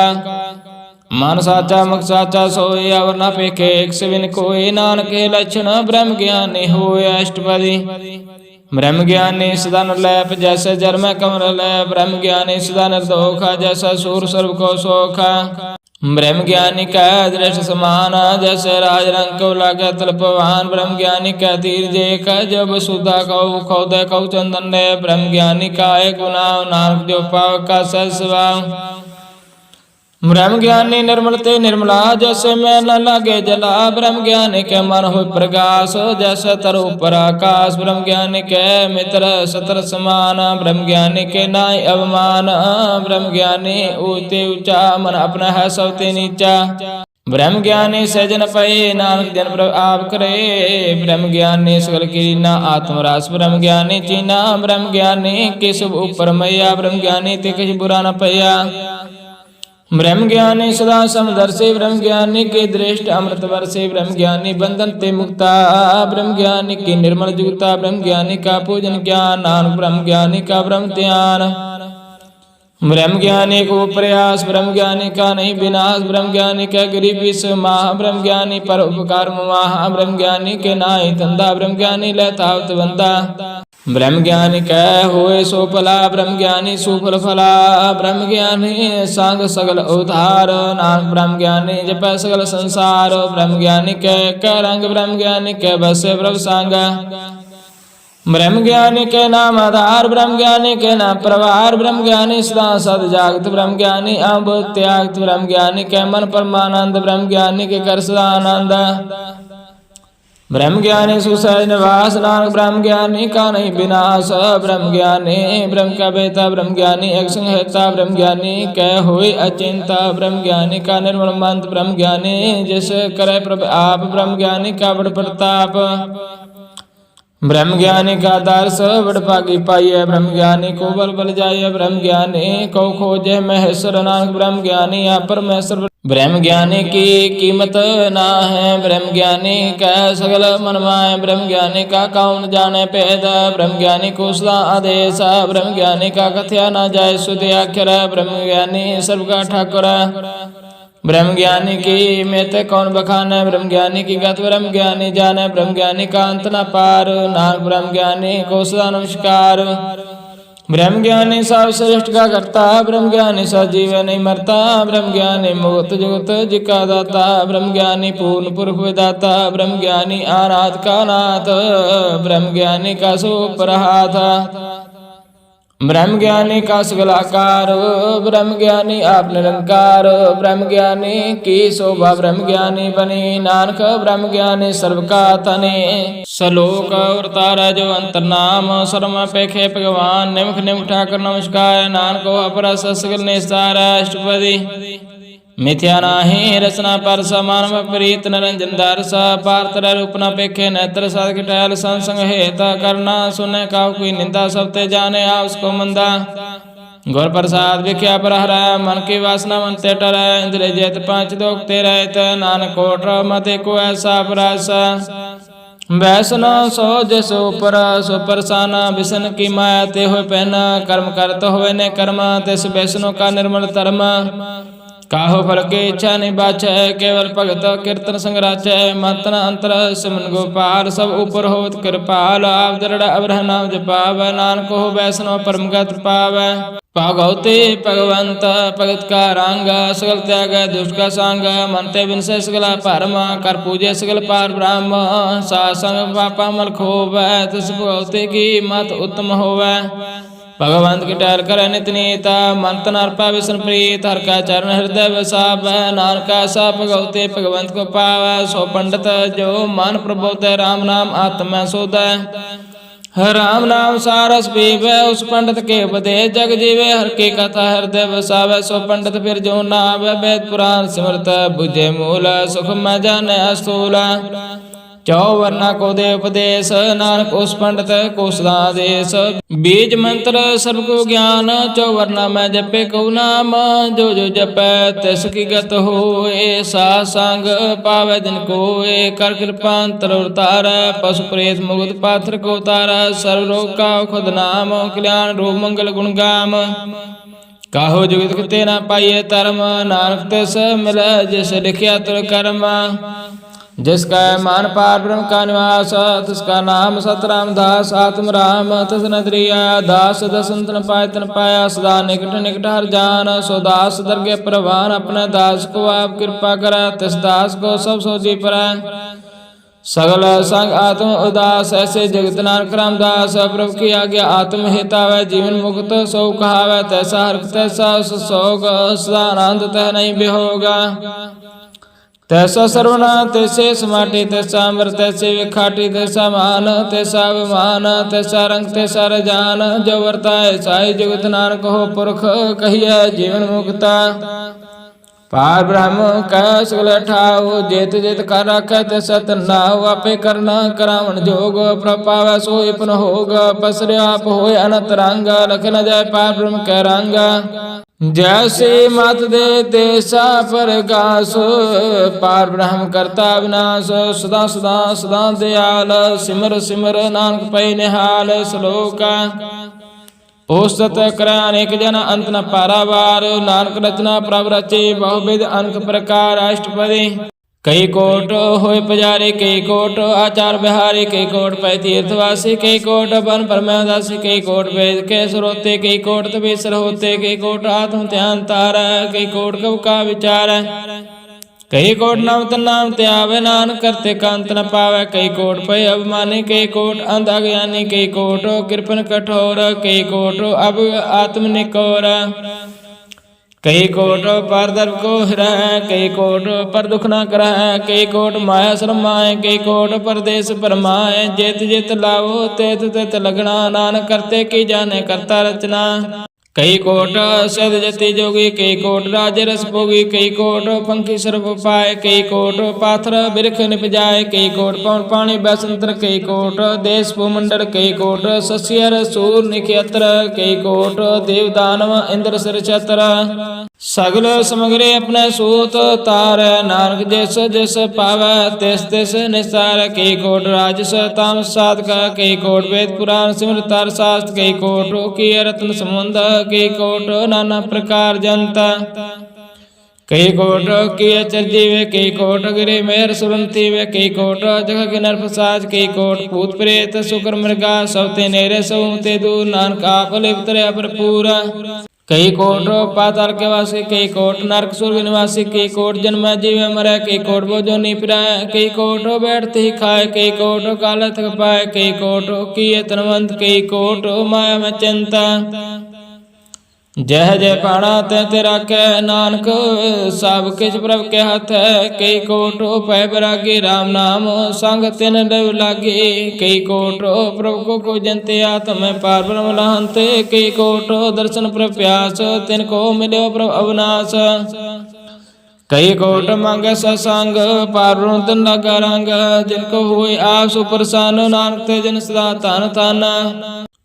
मन साचा मुख साचा सोई, अवर न पेखे एक बिन कोई, नानक के लक्षण ब्रह्म ज्ञानी होए अष्टपदी। ब्रह्म ज्ञानी सदा निर्लैप, जैसे जल में कमल लय, ब्रह्म ज्ञानी सदा निर्दोखा, जैसा सूर सर्व को सोखा। ब्रह्म ज्ञानी का दृष्ट समान, जैसे राज रंग को लागे तल्पवान, ब्रह्म ज्ञानी का तीर जे का जब सुधा कौ खौद कौ चंदन ने, ब्रह्म ज्ञानी का एक गुनाह, नानक जो पाव का ससवा। ब्रह्म ज्ञानी निर्मल ते निर्मला, जैसे मैं न लागे जला, ब्रह्म ज्ञानी के मन हो प्रकाश, जैसे तरु पर आकाश, ब्रह्म ज्ञानी के मित्र सतर समान, ब्रह्म ज्ञानी के नाय अवमान, ब्रह्म ज्ञानी ऊंचे ऊंचा, मन अपना है सबते नीचा। ब्रह्म ज्ञानी सजन पये, नानक जन प्रभ आप करे, ब्रह्म ज्ञानी सकल कीना आत्मरास, ब्रह्म ज्ञानी चीना, ब्रह्म ज्ञानी के शुभ ऊपर मैया, ब्रह्म ज्ञानी ते कुछ बुरा न पया। ब्रह्म ज्ञानी सदा समदर्शी, ब्रह्म ज्ञानी के दृष्ट अमृत वर्षे, ब्रह्म ज्ञानी बंधन ते मुक्ता, ब्रह्म ज्ञानी की निर्मल जुगता, ब्रह्म ज्ञानी का पूजन ज्ञान, नानक ब्रह्म ज्ञानी का ब्रह्म ध्यान। ब्रह्म ज्ञानी को प्रयास, ब्रह्म ज्ञानी का नहीं विनाश, ब्रह्म ज्ञानी का गरीबी से माह, ब्रह्म ज्ञानी पर उपकार मुमाह, ब्रह्म ज्ञानी के नाई धंधा, ब्रह्म ज्ञानी लतावत बंदा। ब्रह्म ज्ञानी कह होए सो फला, ब्रह्म ज्ञानी सुफल फला, ब्रह्म ज्ञानी संग सगल उधार, नानक ब्रह्म ज्ञानी जप सगल संसार। ब्रह्म ज्ञानी कह रंग, ब्रह्म ज्ञानी कह बसे प्रभ संग, ब्रह्म ज्ञानी के नाम आधार, ब्रह्म ज्ञानी के नाम प्रवार, ब्रह्म ज्ञानी सदा सद जागत, ब्रह्म ज्ञानी अब त्यागत, ब्रह्म ज्ञानी के मन परमानंद, ब्रह्म ज्ञानी के कर सदा आनंद। ब्रह्म ज्ञानी सुसहज निवास, नानक ब्रह्म ज्ञानी का नहीं विनाश, ब्रह्म ज्ञानी ब्रह्म का बेता, ब्रह्म ज्ञानी एक संहता, ब्रह्म ज्ञानी कह हुई अचिंता, ब्रह्म ज्ञानी का निर्मल मंत्र, ब्रह्म ज्ञानी जिस करे प्रभ आप, ब्रह्म ज्ञानी का बड़ प्रताप। ब्रह्म ज्ञानी का दर्श बड़भागी पाइय, ब्रह्म ज्ञानी को बल बल जाइय, ब्रह्म ज्ञानी को खोजे महेश्वर, नानक ब्रह्म ज्ञानी या परमेश्वर। ब्रह्म ज्ञानी की कीमत ना है, ब्रह्म ज्ञानी का सगल मन माय, ब्रह्म ज्ञानी का कौन जाने भेद, ब्रह्म ज्ञानी को सदा आदेश, ब्रह्म ज्ञानी का कथया ना जाय सुध अक्षर, ब्रह्म ज्ञानी सर्व का ठाकुर। ब्रह्म ज्ञानी की मेत कौन बखान है, ब्रह्म ज्ञानी की गत ब्रह्म ज्ञानी जाने, ब्रह्म ज्ञानी का अंत न पार, नानक ब्रह्म ज्ञानी को सदा नमस्कार। ब्रह्म ज्ञानी सब श्रेष्ठ का करता, ब्रह्म ज्ञानी सजीव नहीं मरता, ब्रह्म ज्ञानी मुक्त जुगत जिका दाता, ब्रह्म ज्ञानी पूर्ण पुरुष विदाता, ब्रह्म ज्ञानी अनाथ का नाथ, ब्रह्म ज्ञानी का सुपर हाथ, ब्रह्म ज्ञानी का सगलाकार, ब्रह्म ज्ञानी आप निरंकार, ब्रह्म ज्ञानी की शोभा ब्रह्म ज्ञानी बनी, नानक ब्रह्म ज्ञानी सर्व का तने। सलोक अवतार जो अंतर नाम, सर्व पेखे भगवान, निमुख निमुख ठाकर नमस्कार, नानक अपर सगल निस्तार अष्टपदी। मिथ्या नाहि रचना पर समान विपरीत निरंजन दर्श, पार्तर रूप न पेखे नेत्र साध टहल संसंग हेत करना, सुने का कोई निंदा सब ते जाने आ उसको मंदा। गुर प्रसाद विख्या पर हर मन की वासना मन ते टर, इंद्रिय जेत पांच दोख ते रहत, नानक कोट मते को ऐसा प्रस। वैसन सो जैसो पर सो परसाना, बिसन की माया ते हो पहना, कर्म करत होवे ने कर्म, तिस वैसनो का निर्मल धर्म। काहो फल के इच्छा नहीं बाचै, केवल भगत कीर्तन संग्राचै, मातना अंतर सिमन गोपाल, सब ऊपर होत कृपाल, आप दृढ़ अवरह नाम जपावै, नानक हो वैष्णव परम गति पावै। भगवते भगवंत भगत का रंग, सगल त्याग दुष्ट का संग, मनते विनसे सगला परम, कर पूजे सगल पार ब्रह्म, सासंग पापा मल खोवै, तिस भगवते की मत उत्तम होवै। भगवंत की टहल कर नित नीता, मन तन अर्पा विष्णु प्रीत, हर का चरण हृदय वसाव, नानक सा भगवते भगवंत को पावै। सो पंडित जो मन प्रबोध, राम नाम आत्मा सोधै, राम नाम सारस पीवै, उस पंडित के उपदेश जग जीवे, हर की कथा हृदय वसावै। सो पंडित फिर जो नावै, वेद पुराण सिमरत बुझे मूल, सुख में जाने स्थूल। चौवर्णा को दे उपदेश, नानक उस पंडित को सदा देश, बीज मंत्र सर्व को ज्ञान, चौवर्णा में जपे को नाम, जो जो जपे तिस की गत होए, सा संग पावे दिन कोए, कर कृपा अंतर उतार, पशु प्रेत मुक्त पात्र को उतारा, सर्व रोग का खुद नाम, कल्याण रूप मंगल गुण गाम। काहो जुगत किते न पाइए धर्म, नानक तिस मिल जिस लिखिया तुर कर्म। जिसका मान पार ब्रह्म का निवास, तिसका नाम सतराम दास, आत्म राम तिस नदरिया दास, दसन तन पाए तन पाया, सदा निकट निकट हर जान। सो दास दरगे प्रवान, अपने दास को आप कृपा करै, तिस दास को सब सोजी परै। सगल संग आत्म उदास, ऐसे जगत नानक रामदास, प्रभु की आज्ञा आत्म हितावै, जीवन मुक्त सो कहावै, तैसा हर तैसा सोग, सदा आनंद तह नहीं बिहोगा। तैसा सर्वना तैसे समाटी, तैसा अमर तैसे विखाटी, तैसा मान तैसा अभिमान, तैसा रंग तैसा रजान, जो वर्ताए साई जुगत नानक हो पुरख, कहिए जीवन मुक्ता। पार ब्रह्म कह सगल ठाओ, जेत जेत कर रखै तैसा तन्नाओ, आपे करना करावण जोग, प्रपावै सोई पुन होग, पसरे आप होय अनंत रंग, लख न जाय पार ब्रह्म कह रंगा। जैसे मत दे देसा प्रकाश, पार ब्रह्म करता विनाश, सदा सदा सदा दयाल, सिमर सिमर नानक पै निहाल। श्लोका ओसत करै अनेक जन अंत न पारावार, नानक रचना प्रभ रचे बहुविध अनेक प्रकार। अष्टपदी कई कोट होय पुजारी, कई कोट आचार बिहारी, कई कोट पै तीर्थवासी, कई कोट वन परमदासी, कई कोट वेद के स्रोते, कई कोट तपीसर होते, कई कोट आत्म ध्यान तार, कई कोट कब का विचार। कई कोट नाम तनाम त्यावे, नानक करते कांत न पावे, कई कोट पै अभिमानी, कई कोट अंध अज्ञानी, कई कोट कृपन कठोर, कई कोट अब आत्म निकोर। कई कोट पर दर्भ को हिरह, कई कोट पर दुख न करह, कई कोट माया शरमाए, कई कोट परदेश परमाए। जेत जेत लावो तेत तेत लगना, नानक करते की जाने करता रचना। कई कोट सद जति जोगी, कई कोट राज रस भोगी, कई कोट पंखी सर्प पाए, कई कोट पाथर बिरख निपजाए, कई कोट पवन पानी बैसंतर, कई कोट देश भूमंडल, कई कोट सस्यर सूर निखियत्र, कई कोट देव दानव इंद्र सिर छत्र। सगल समग्रे अपने सूत तार, नानक जिस जिस पावै तिस तिस निस्तार। कई कोट राजस तामस साधक, कई कोट वेद पुराण सिमरत अर शास्त्र, कई कोट की रत्न समुंद, कई कोट नाना प्रकार जनता। कई कोट की चरजीवे, कई कोट गिरे मेहर सुरंती वे, कई कोट जगह के नर प्रसाद, कई कोट भूत प्रेत शुक्र मृगा, सबते नेरे सऊते दूर, नानक आप लिपतरे भरपूरा। कई कोट पाताल के वासी, कई कोट नरक स्वर्ग निवासी, कई कोट जन्म जीवे मरै, कई कोट बोझो नी पिराए, कई कोट बैठते ही खाए, कई कोट काल थक पाए, कई कोट किए तनवंत, कई कोट माया में चिंता। जह जय पाणा तह ते राखै, नानक सब किछ प्रभ के हाथ है। कई कोट पै बैरागी, राम नाम संग तिन लव लागी, कई कोट प्रभु को जंते आत्म पार ब्रह्म लहंते, कई कोट दर्शन प्रभ प्यास, तिनको मिलो प्रभ अविनाश। कई कोट मांगे सत्संग, पार तन लगा रंग, जिनको हुए आप सुप्रसन्न, नानक ते जन सदा धन धन।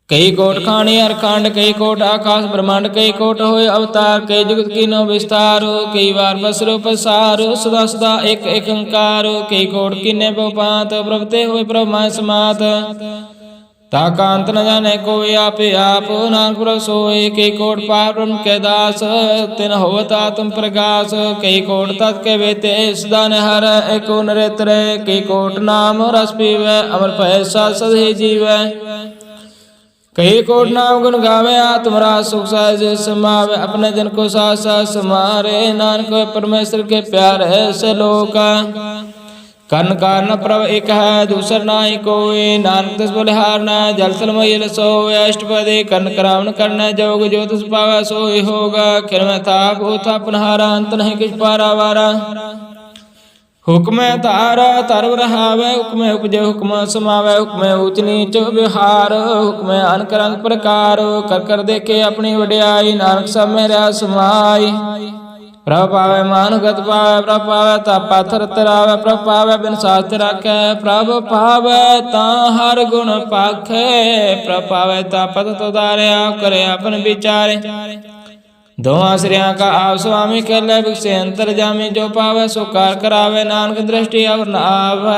कई कोट खाणी अरखंड, कई कोट आकाश ब्रह्मांड, कई कोट होए अवतार, कई जुगत कीनो विस्तार, कई बार बसरो पसार, सदा सदा एक एक अंकार, कई कोट कीने बहुपात, प्रभते हुए प्रभ माय समात। ताका अंत न जाने कोई आपे आप, नानक प्रभ सोए, कई कोट पार ब्रह्म के दास, तिन होवत आत्म प्रकाश। कई कोट तत् के बेते सदा हर, एको नरेत्र, कई कोट नाम रस पीवै, अमर पैसा सद ही जीवै। कई कोट नाम गुण गावे, आत्मरा सुख सहज समावे, अपने जन को साथ साथ समारे, नानक परमेश्वर के प्यार है सलोका। कर्ण कारण प्रभ एक है, दूसर नाई कोई, नानक तिस बलिहार न, जल थल मईल सोए, अष्टपदी कर्ण करावन करना जोग, जो तिस पावै सोई होगा। खिर में थाप उथा पुनहारा, अंत नहीं किछ पारा वारा। हुक्म तारा तरव रहावे, हुक्म उपजे हुक्म समावे, हुक्म ऊच नीच व्यवहार, हुक्म अनक रंग प्रकार, कर कर देखे अपनी वड्याई, नानक सब में रहा समाई। प्रभ पावे मानुगत पावे, प्रभ पावे ता पाथर तरावे, प्रभ पावे बिन शास्त्र राखे, प्रभ पावे ता हर गुण पाखे, प्रभ पावे ता पद तुधारे, आप करे अपन विचारे। दो आश्रिया का आप स्वामी खेले, भिक्षे अंतर जामी, जो पावे सो कार करावे, नानक दृष्टि और न आवे।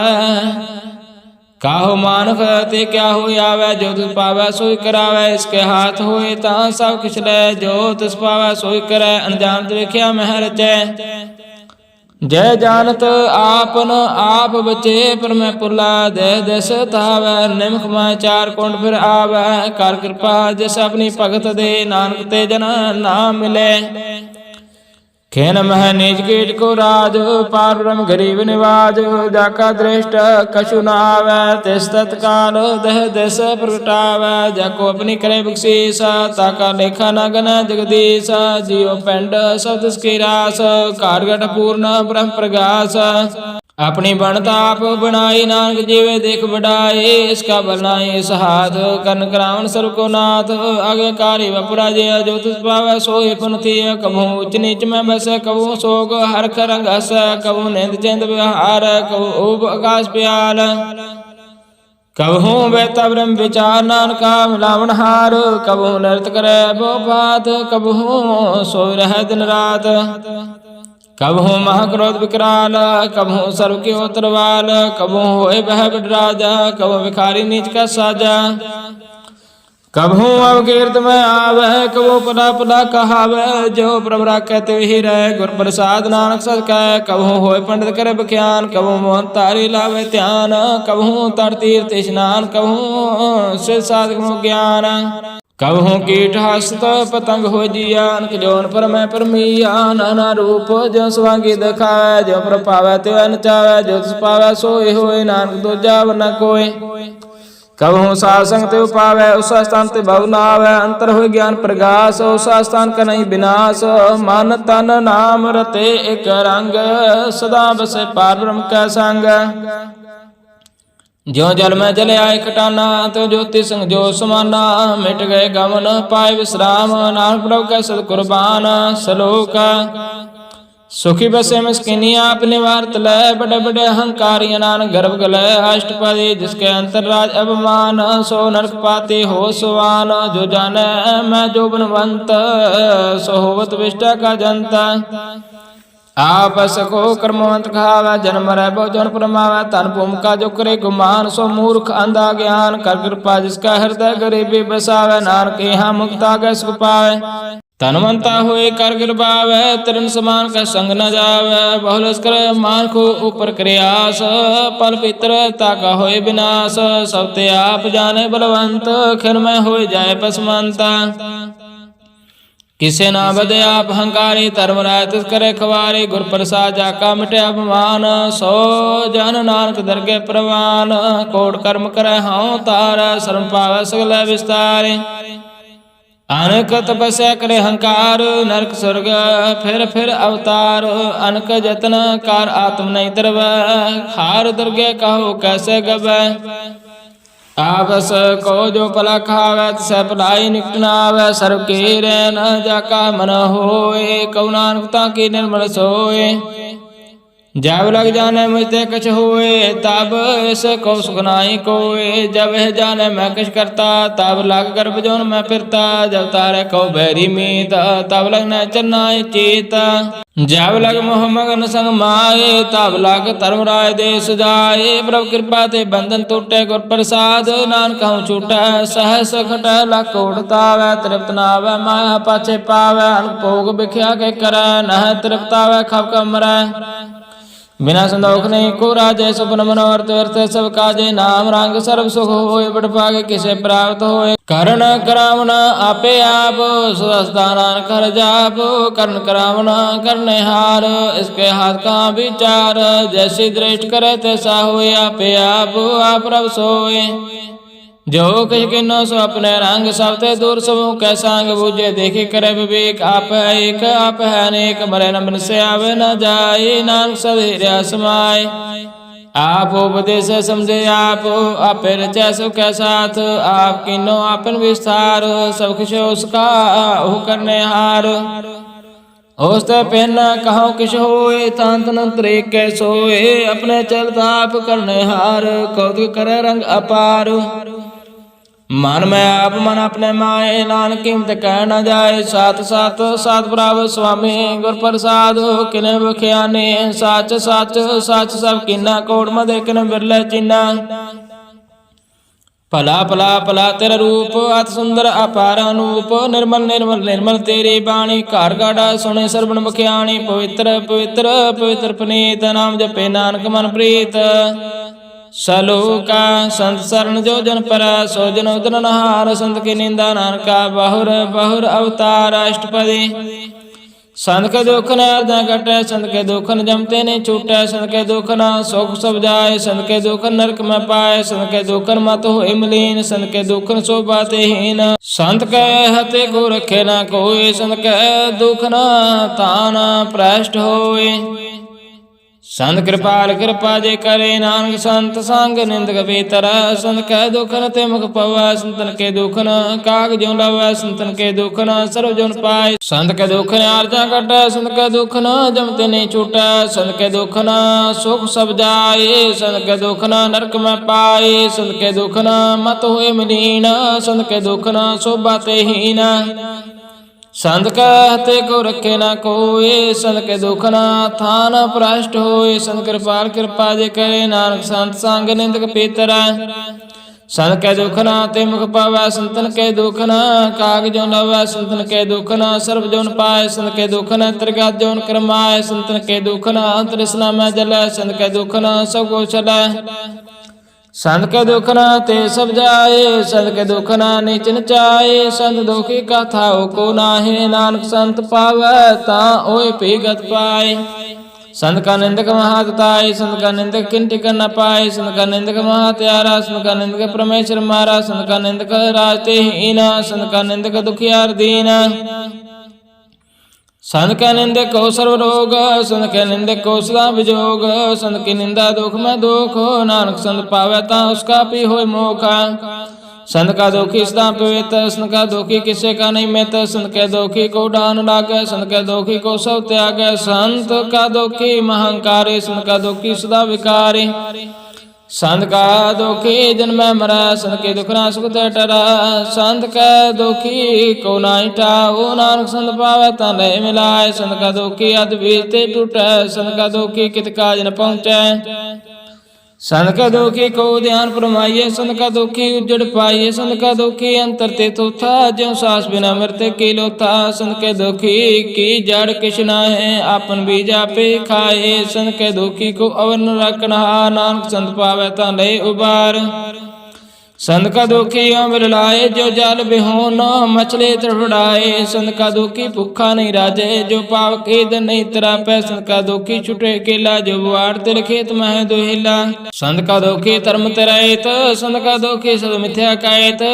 काहो मानुख ते क्या हो आवे, जो तिस पावे सोई करावे, इसके हाथ होए ता सब किछ ले, जो तिस पावे सोई करे, अनजान देखिया महर चे। जय जानत आपन आप बचे, पर मैं पुला दे दस तावै, निमख माय चार कुंड फिर आवे, कर कृपा जिस अपनी भगत दे, नानक ते जन नाम मिले। खेन मह नीच कीट को राज, पार ब्रह्म गरीब निवाज, जाका दृष्ट कछु न आवे, तिस तत्काल दह दस प्रगटावे, जाको अपनी करे बख्शीस, ताका लेखा न गन जगदीश। जीव पिंड सब तिसकी रास, कारगट पूर्ण ब्रह्म प्रगास। अपनी बनता आप बनाई, नानक जीवे देख बढ़ाए, इसका बनाई इस हाथ, कर्ण करावन सर्व को नाथ। आज्ञाकारी वपुराजय, जो तिस पावै सोई पुन थिय, कबहू उच नीच में बस, कबहू सोग हरख रंग हस, कबहू निंद चिंद व्यवहार, कबहू उब आकाश प्याल। कबहू बेता ब्रह्म विचार, नानका मिलावन हार, कबहू नृत्य करे बहुपात, कबहू सोई रह दिन रात। कबहू महाक्रोध विकराल, कबहू सर्व के उतरवाल, कबहू होए बह राजा, कबहू भिखारी नीच का साजा। कबहू अवकीर्त में आवे, कबहू पदा पदा कहावे, जो प्रभ राखे ते ही रहे, गुर प्रसाद नानक सच कहे। कबहू होए पंडित करे बख्यान, कबहू मोहन तारी लावे ध्यान, कबहू तर तीर्थ स्नान, कबहू सिद्ध साधक ज्ञान। कबहू कीट हस्त पतंग हो जियान, जोन पर मैं परमिया, नाना रूप जो स्वांगी दिखावे, जो पर पावे त्यो नचावे, जो तिस पावे सोई होए, नानक दूजा न कोई। कबहू सासंग ते पावे, उस स्थान ते भव न आवे, अंतर हो ज्ञान प्रगास, उस स्थान का नहीं विनाश। मन तन नाम रते एक रंग, सदा बसे पार ब्रह्म का संग। ज्यों जल में जल आए खटाना, तो ज्योति संग जो समाना। मिट गए गमन पाए विश्राम, नानक प्रभु का सद कुर्बान। सलोक सुखी बसे मस्किनिया अपने वार्त लय, बड़े बड़े अहंकारी नानक गर्भ गलय। अष्टपदी जिसके अंतरराज अभिमान, सो नरक पाती हो सुवान। जो जाने मैं जो बनवंत, सो होवत विष्टा का जनता। आपस को कर्मवंत खावे, जन्म रह बहु जन परमावे। तन भूमिका जो करे गुमान, सो मूर्ख अंधा ज्ञान। कर कृपा जिसका हृदय गरीबी बसावे, नानक यहाँ मुक्ता गै सुख पावे। तनवंता हुए कर गिरबावे, तरण समान का संग न जावे। बहुलस कर मान को ऊपर क्रियास, पल पित्रता का होए विनाश। सब ते आप जाने बलवंत, खिन में हो जाए पसमंता। किसे ना बदे आप हंकारी, धर्म राय तिस करे खवारी। गुर प्रसाद जाका मिटे अपमान, सो जन नानक दरगे प्रवान। कोट कर्म करे हाँ तार, शरण पावे सगल विस्तार। अनक तपस्या करे हंकार, नरक स्वर्ग फिर अवतार। अनक जतन कार आत्म नहीं तरव, हार दुर्गे कहो कैसे गब। आपस को जो पला खावे, तिसे पलाई निकट न आवे। सर्व के न जाका मन होए, कौ नानकता की निर्मल सोए। जब लग जाने मुझते कछ होए, तब इस को सुख नाई कोए। जब है जाने मैं किछ करता, तब लग गर्भ जोन मैं फिरता। जब तारे को बैरी मीत, तब लग न चन्नाई चीत। जब लग मोह मगन संग माए, तब लग धर्म राय देश जाए। प्रभु कृपा ते बंधन टूटे, गुर प्रसाद नानक हूँ छूटे। सहस खट लख उड़तावे, तृप्त नावे माया पाछे पावे। अनभोग बिख्या के करे, नह तृप्तावे खप कमरे। बिना संदोख नहीं को राजे, सुपन मनोरथ व्यर्थ सब काजे। नाम रंग सर्व सुख होए, बड़ भागे किसे प्राप्त होए। करण करावना आपे आप, सुदान कर जाप। कर्ण करावना करने हार, इसके हाथ का विचार। जैसी दृष्ट करे तैसा होए, आपे आप रब सोए। जो कछ किन्नो सो अपने रंग, सब ते दूर सबों कै सांग। बूझे देखे करे विवेक, आप है एक आप है अनेक। मरे न मन से आवे न जाए, नानक सधीर्य समाए। आप उपदेश समझे आप रचा सब कै साथ। आप किन्नो आपन विस्तार, सब कुछ उसका हो करने हार। होस्ते पहना कहो किश होए, तांत नंतर कै सोए। अपने चलता आप करने हार, कौतुक करे रंग अपार। मन में आप मन अपने माए, नानक कीमत कह न जाए। साथ साथ साथ बराबर स्वामी, गुर प्रसाद किने बख्याने। साच साच साच सब किन्ना, कोट मदे किन बिरले चिन्ना। भला भला भला तेरा रूप, अति सुंदर अपार अनूप। निर्मल निर्मल निर्मल तेरी बाणी, घर गाड़ा सुने सरवण बख्याणी। पवित्र पवित्र पवित्र पुनीत, नाम जपे नानक मन प्रीत। सलोका संत शरण जो जन पर, सो जन उदन नहार। संत की निंदा नानका, बहुर बहुर अवतार। अष्टपदी संत के दुख न अर्धा घटे, संत के दुख न जमते नहीं छूटे। संत के दुख न सुख सब जाए, संत के दुख नरक में पाए। संत के दुख मत हो मलीन, संत के दुख सो बाते हीन। संत के हते को रखे न कोई, संत के दुख न तान प्रष्ट होए। संत कृपाल कृपा जे करे, नानक संत संग निंदक भीतर। संत के दुख न ते मुख पवै, संतन के दुख न काग ज्यों लवै। संतन के दुख न सर्व जन पाए, संत के दुख न आर्जा कटै। संत के दुख न जमते नहीं छूटै, संत के दुख न सुख सब जाए। संत के दुख न नरक में पाए, संत के दुख न मत हुए मलीन। संत के दुख न शोभाते हीन, संत कहते को रखे न कोई। संत के दुख न थान भ्रष्ट होए। संत कृपाल कृपा जे करे, नानक संत संग निंदक पीतर। संत के दुख न ते मुख पावै, संतन के दुख न काग ज्यों लवै। संतन के दुख न सर्व जन पाए, संत के दुख न त्रिगत जौन करमाए। संतन के दुख न तृष्णा में जलै, संत के दुख न सब को चलै। संत के दुख न ते सब जाए, संत के दुख न नीच नचाए। संत दुखी कथा को नाहे, नानक संत पावै ता ओए पीगत पाए। संत का निंदक महाताई, संत का निंदक किन टिकन न पाए। संत का निंदक महात्यारा, संत का निंदक परमेश्वर मारा। संत का निंदक राजते हीना, संत का निंदक दुखियार दीना। संत कै निंदक को सर्व रोग, संत कै निंदक को सदा विजोग। संत की निंदा दुख में दुख, नानक संत पावै ता उसका पी होय मोख। संत का दोखी सदा पवित, संत का दोखी किसे का नहीं मित। संत के दोखी को डान लागे, संत के दोखी को सब त्याग। संत का दोखी महंकारी, संत का दोखी सदा विकारी। संत का दोखी जन्म मरा, संत के दुख ना सुख ते टरा। संत का दोखी को नाई टाओ, नानक संत पावै ता नहीं मिलाए। संत का दोखी अध बीज ते टूटै, संत का दोखी कित काज न पहुँचै। संत का दोखी को ध्यान फरमाइए, संत का दोखी उजड़ पाइए। संत का दोखी अंतर ते थोथा, ज्यों सास बिना मरते की लोथा। संत के दोखी की जड़ किछ ना है, आपन बीज आपे खाए। संत के दोखी को अवर न रखना, नानक संत पावै ता ले उबार। संत का दोखी अमर लाए, जो जाल बिहोन मछले तड़फड़ाए। संत का दोखी भूखा नहीं राजे, जो पाव के दन नहीं तरापै। संत का दोखी छुटे केला, जो बुआड़ तिल खेत में है दोहिला। संत का दोखी धर्म तरायत, संत का दोखी सद मिथ्या कायत।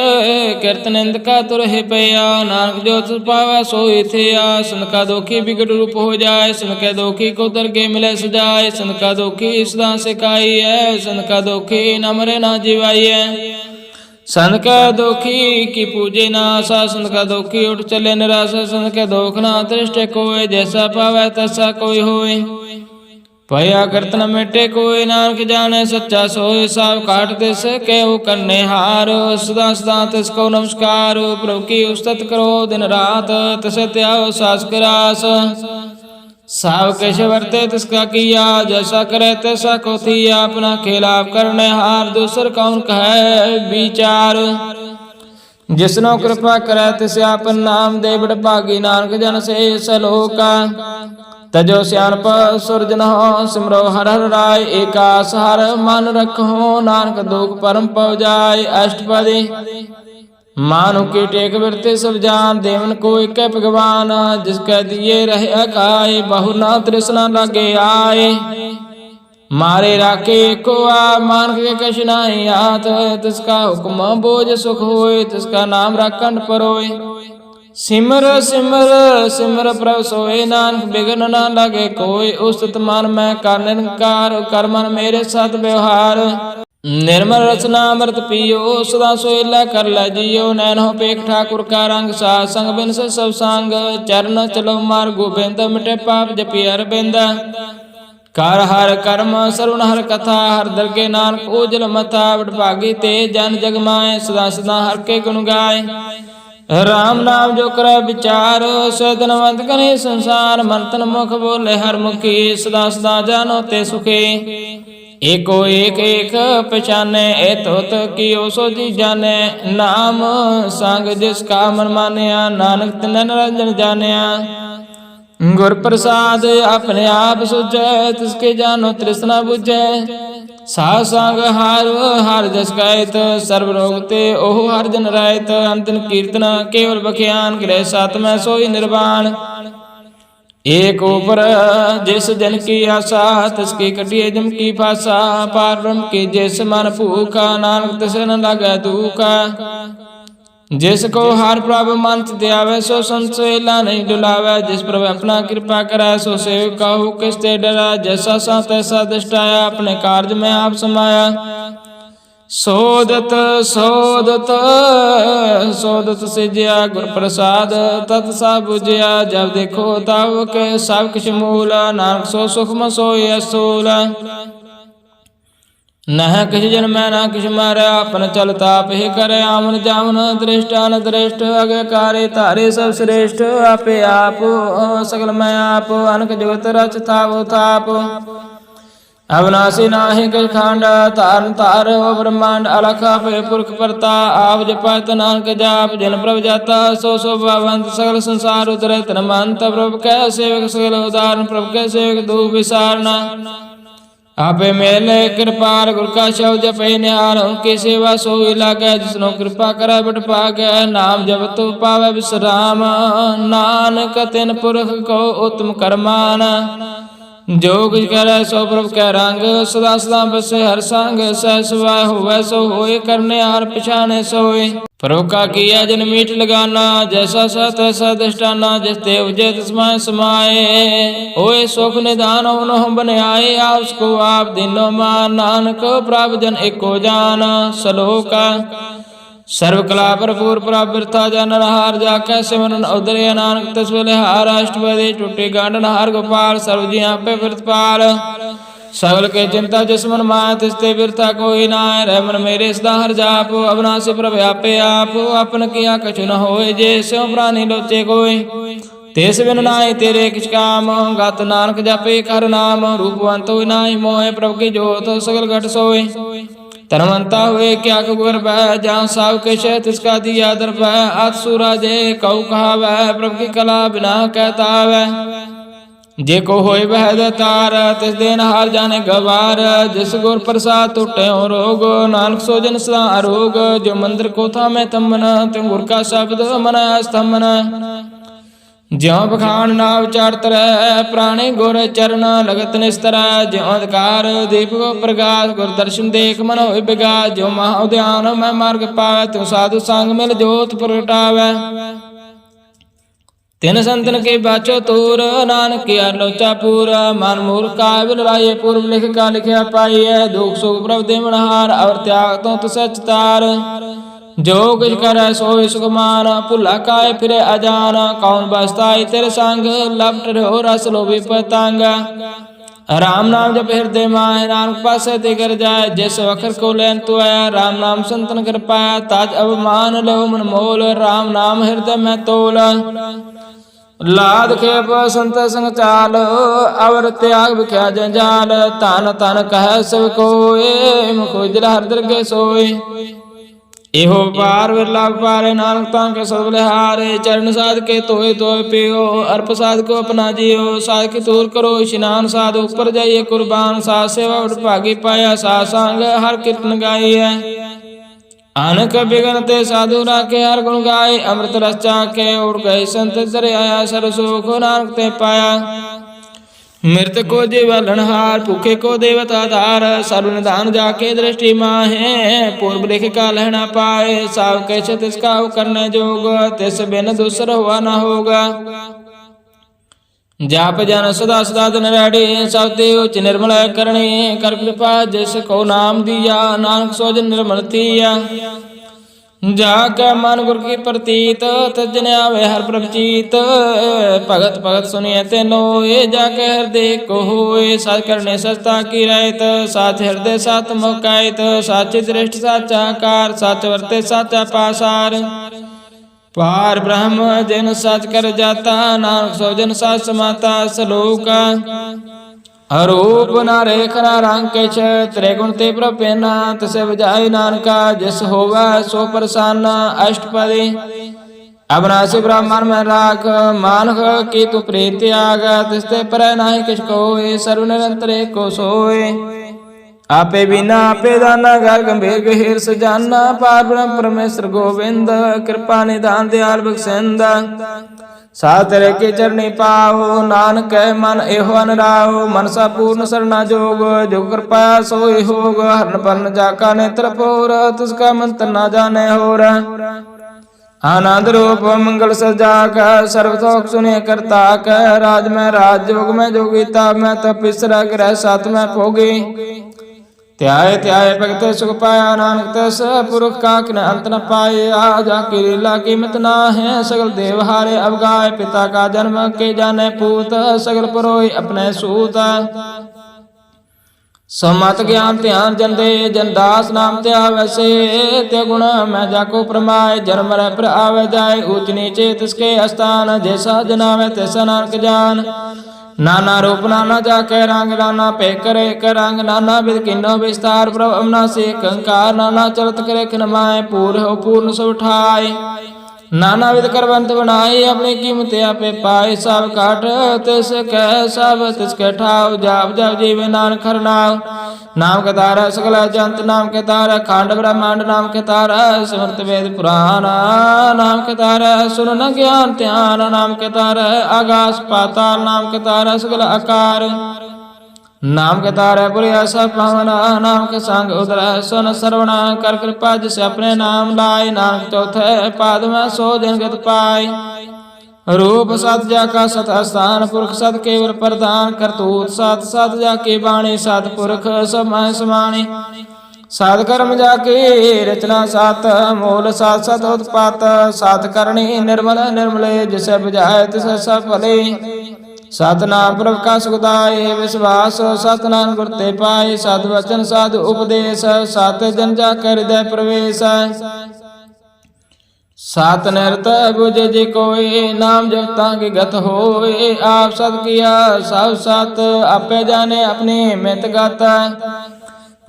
कीर्तनंद का तुर है पया, नानक जो तुझ पावै सोई थिया। संत का दोखी बिगड़ रूप हो जाए, संत के दोखी को दरगे मिले सजाए। संत का दोखी सदा सिखाई है, संत का दोखी न मरे ना जीवाई है। संत का दोखी की पूजे ना आशा, संत का दोखी उठ चले निराशा। संत के दोख ना दृष्टि कोय, जैसा पावै तैसा कोई होय। पया करत न मिटे कोय, नानक जाने सच्चा सोय। साव काट दिस के वो करने हार, सदा सदा तिसको नमस्कार। प्रभु की उस्तत करो दिन रात, तिसे त्याओ सास करास। साव कैश वर्ते तिसका किया, जैसा करे तैसा को थिया। अपना खिलाफ करने हार, दूसर कौन कहे विचार। जिसनो कृपा करे तिसे आपन नाम दे, बड़ भागी नानक जन से सलोका। तजो सियानप सुरजन हो, सिमरो हर हर राय। एकास हर मन रखो, नानक दुख परम पव जाय। अष्टपदी मानु की टेक बिरते सब जान, देवन को एक भगवान। जिसके दिए रहे अकाय, बहु ना तृष्णा लगे आए। मारे राखे को आ, मान के कछ नहीं आत। तिसका हुक्म बोझ सुख होय, तिसका नाम रखंड परोय। सिमर सिमर सिमर प्रभ सोय, नानक बिघन ना लगे कोय। उस्तत मन में कर निरंकार, कर मन मेरे साथ व्यवहार। निर्मल रचना अमृत पियो, सदा सोइला कर लै जियो। नैन हो पेख ठाकुर का रंग, साध संग बिन से सब संग। चरण चलो मार गोबिंद, मिटे पाप जपि अरविंद। कर हर कर्म सरुण हर कथा, हर दरगे नानक उजल मथा। बड़ भागी ते जन जग माए, सदा सदा हर के गुण गाय। राम नाम जो करे विचार, सदनवंत कने संसार। मन तन मुख बोले हर मुखी, सदा सदा जानो ते सुखी। एको एक एक पहचाने, ए तोत कियो सो जी जाने। नाम संग जिसका मन मानिया, नानक तिन निरंजन जानिया। गुर प्रसाद अपने आप सुझै, तिसके जानो तृष्णा बुझै। साध संग हार हर जस गायत, सर्व रोग ते ओह हर जन रायत। अंतन कीर्तन केवल बख्यान, गृह सात में सोई निर्वाण। एक ऊपर जिस जन की आशा, तिसकी कटिए जम की फासा। पार ब्रह्म की जिस मन भूखा, नानक तिस न लगे दुखा। जिसको हर प्रभ मन चित आवे, सो संत सोइला नहीं डुलावे। जिस प्रभ अपना कृपा करे, सो सेवक कहु किसते डरा। जैसा सा तैसा दृष्टाया, अपने कार्य में आप समाया। सोदत सोदत सोदत सिजया, गुर प्रसाद तत सा बुझया। जब देखो तब के सब किछ मूल, नानक सो सुख में सोई असूल। नह किछ जन मैं न किछ मारे, अपन चलता ही करे। आमन जामन दृष्ट न दृष्ट, अगे कार्य तारे सब श्रेष्ठ। आपे आप सकल मैं आप, अनक जुगत रच थाप थाप। अविनाशी नाहि कछ खांड, तारन तार हो ब्रह्मांड। अलख पे पुरख परता, आप जपत नानक जाप। जिन प्रभ जाता सो शोभावंत, सकल संसार उतरे तन मंत। प्रभु कै सेवक सकल उदाहरण, प्रभु कै सेवक दू विसारना। आपे मेले कृपाल, गुर का शब्द जपे निहाल। उनकी सेवा सोई लागे, जिसनो कृपा करे बट पागे। नाम जप तो पावे विश्राम, नानक तिन पुरख को उत्तम करमान। जो कुछ करे सो प्रभु कै रंग, सदा सदा बसे हर संग। सह सवाय होवै सो होए, करने हार पछाने सोए। प्रभु का किया जन मीठ लगाना, जैसा सा तैसा दृष्टाना। जिस ते उपजे तिस माय समाए, होए सुख निदान होनो हम बन आए। आप उसको आप दिनो मान, नानक प्रभ जन एको जान। सलोका सर्व कला भरपूर प्रभ बिरथा जन हार। जाकै सिमरन उदरे नानक तिस बलिहार। अष्टपदी टूटे गांडन हार गोपाल, सर्व जियां पे बिरतपाल। सगल के चिंता जिस मन माय, तिसते बिरथा कोई नाय। रह मन मेरे सदा हर जाप, अविनाशी प्रभ आपे आप। अपन किया कछु न होए, जे स्यों प्राणी लोचे कोय। तिस बिन नाय तेरे किछ काम, गत नानक जापे हर नाम। रूपवंत होय नाहि मोय, प्रभु की जोत सगल घट सोय। धनवंता हुए क्या कुबर बह, जहाँ साव किश तिसका दिया दर बह। अत सूरज कऊ कहावै, प्रभु की कला बिना कहता वह। जे को होय वह दातार, तिस देन हार जाने गवार। जिस गुर प्रसाद टूटे हो रोग, नानक सो जन सदा अरोग। जो मंदिर को था मैं तमन, तिम गुर का शब्द मन स्तमन। ज्यों बखान ना उचार तरह, प्राणी गुर चरण लगत निस्तर। ज्यों अंधकार दीप को प्रकाश, गुर दर्शन देख मन होय विगास। ज्यों महा उद्यान में मार्ग पावै, त्यों साधु संग मिल जोत प्रगटावै। तिन संतन के बाचो तूर, नानक किया लोचा पूरा। मन मूल काय बिलराये, पूर्व लिख का लिखया पाइय। दुख सुख प्रभ दे मनहार, और त्याग तो तुसच तार। जो कुछ करे सोय सुखमान, भुला काय फिरे अजान। कौन बसताई तेरे संग, लपट रहो रस लोभी पतंग। राम नाम जप हृदय माय, नानक पासे ते कर जाय। जिस अखर को लैन तो आया, राम नाम संतन कर पाया। ताज अवमान लो मन मोल, राम नाम हृदय में तोल। लाद खेप संत संग चाल, अवर त्याग बिख्या जंजाल। तन तन कह सब कोय, मुखो दिल हर दिल के सोय। एहो पार विरला पारे, नानक तां के सब बलिहारे। चरण साध के तोय तोय पियो, अर्प साध को अपना जियो। साध के तूर करो स्नान, साध ऊपर जाइए कुर्बान। साध सेवा उठ भागी पाया, साध संग हर कीर्तन गाइए। अनक बिगन ते साधु राखे, हर गुण गाय। अमृत रस चाखे, उड़ गए संत दर आया। सर्व सुख नानक ते पाया। मृत को जीवलनहार, भूखे को देवता धार। सर्व निधान जाके दृष्टि माहे, पूर्व लिख का लहना पाए। साव कैछ तिसका करने जोग, तिस बिन दूसर हुआ न होगा। जाप जन सदा सदा दिन रैडी, सब ते उच्च निर्मल करणी। कर कृपा जिस को नाम दिया, नानक सो जन निर्मल थिया। जाके मन गुर की प्रतीत, तजन आवे हर प्रभ चीत। भगत भगत सुनिए ते लोए, जाके हृदय को होए। साच करने सस्ता की रहत, साच हृदय सात मोकायत। साची दृष्टि साचा कार, साच वर्ते साचा पासार। पार ब्रह्म जिन सच कर जाता, नानक सो जन साच समाता। सलोका अरूप न रेख न रंग किछ, त्रिगुण ते प्रपेना। तिसे बजाय नानका, जिस होवै सो प्रसन्न। अष्टपदी अविनाशी ब्राह्मण में राख, मानक की तू प्रीत त्याग। तिसते पर नाहि किछ कोय, सर्व निरंतर एको सोय। आपे बिना आपे दाना, घर गंभीर गहीर सजाना। पार ब्रह्म परमेश्वर गोविंद, कृपा निधान दयाल बख्शेंदा। सात तेरे के चरणी पाओ, नानक मन एहो अनराओ। मनसा पूर्ण सरना जोग, जो कृपा सोई होग। हरण पर्ण जाका नेत्र पोर, तिसका मंत्र न जाने होर। आनंद रूप मंगल सजाक, सर्व थोक सुने करता क। राज में राज, जोग में जोगिता। मैं तपस्या ग्रह सात में भोगी। त्याय त्याय भगत सुख पाया, नानक तस पुरख का किन अंत न पाए। जाकी लीला कीमत ना है, सगल देव हारे अवगाय। पिता का जन्म के जाने पूत, सगल परोय अपने सूत। समत ज्ञान ध्यान जन दे, जन दास नाम ते आवे से। ते गुण मैं जाको प्रमाय, जन्म रे पर आवे जाय। ऊंच नीचे तिसके स्थान, जैसा जनावे तैसा नानक जान। नाना रूप नाना जाके रंग, नाना पे करे कर रंग। नाना विध किन्नो विस्तार, प्रभु अविनाशी कंकार। नाना चलत करे खिन माय, पूर हो पूर्ण सो ठाय। नाना विध करवंत बनाई, अपनी कीमत आपे पाए। सब काट तिस कह, सब तिसके ठाव। जाप जप जीवे नानक हर नाव। नाम के तारा सकल जंत, नाम के तारा खांड ब्रह्मांड। नाम के तारा समर्थ वेद पुराण, नाम के तारा सुन न ज्ञान ध्यान। नाम के तारा आकाश पाताल, नाम के तारा सकल आकार। नाम के तारे पुरिया सब पावना, नाम के संग उदर सुन श्रवणा, कर कृपा जिसे अपने नाम लाए, नानक चौथे पाद में सो दिन गत पाए। रूप सत जाका सत स्थान, पुरख सत केवल प्रधान, करतूत सत सत जाकी बाणी, सत पुरख समय समाणी। सात कर्म जाकी रचना सात, मूल सात सत उत्पात, सात करणी निर्मल निर्मले, जिसे बुझाए तिसे सफले। सतनाम प्रभु का सुखदाय विश्वास, सतनाम गुर ते पाए, साधु वचन साधु उपदेश, सात जन जाकर हृदय प्रवेश। सात नृत बुझे जे कोई, नाम जपता की गत होए, आप सत किया सब सत, आपे जाने अपनी मित गाता।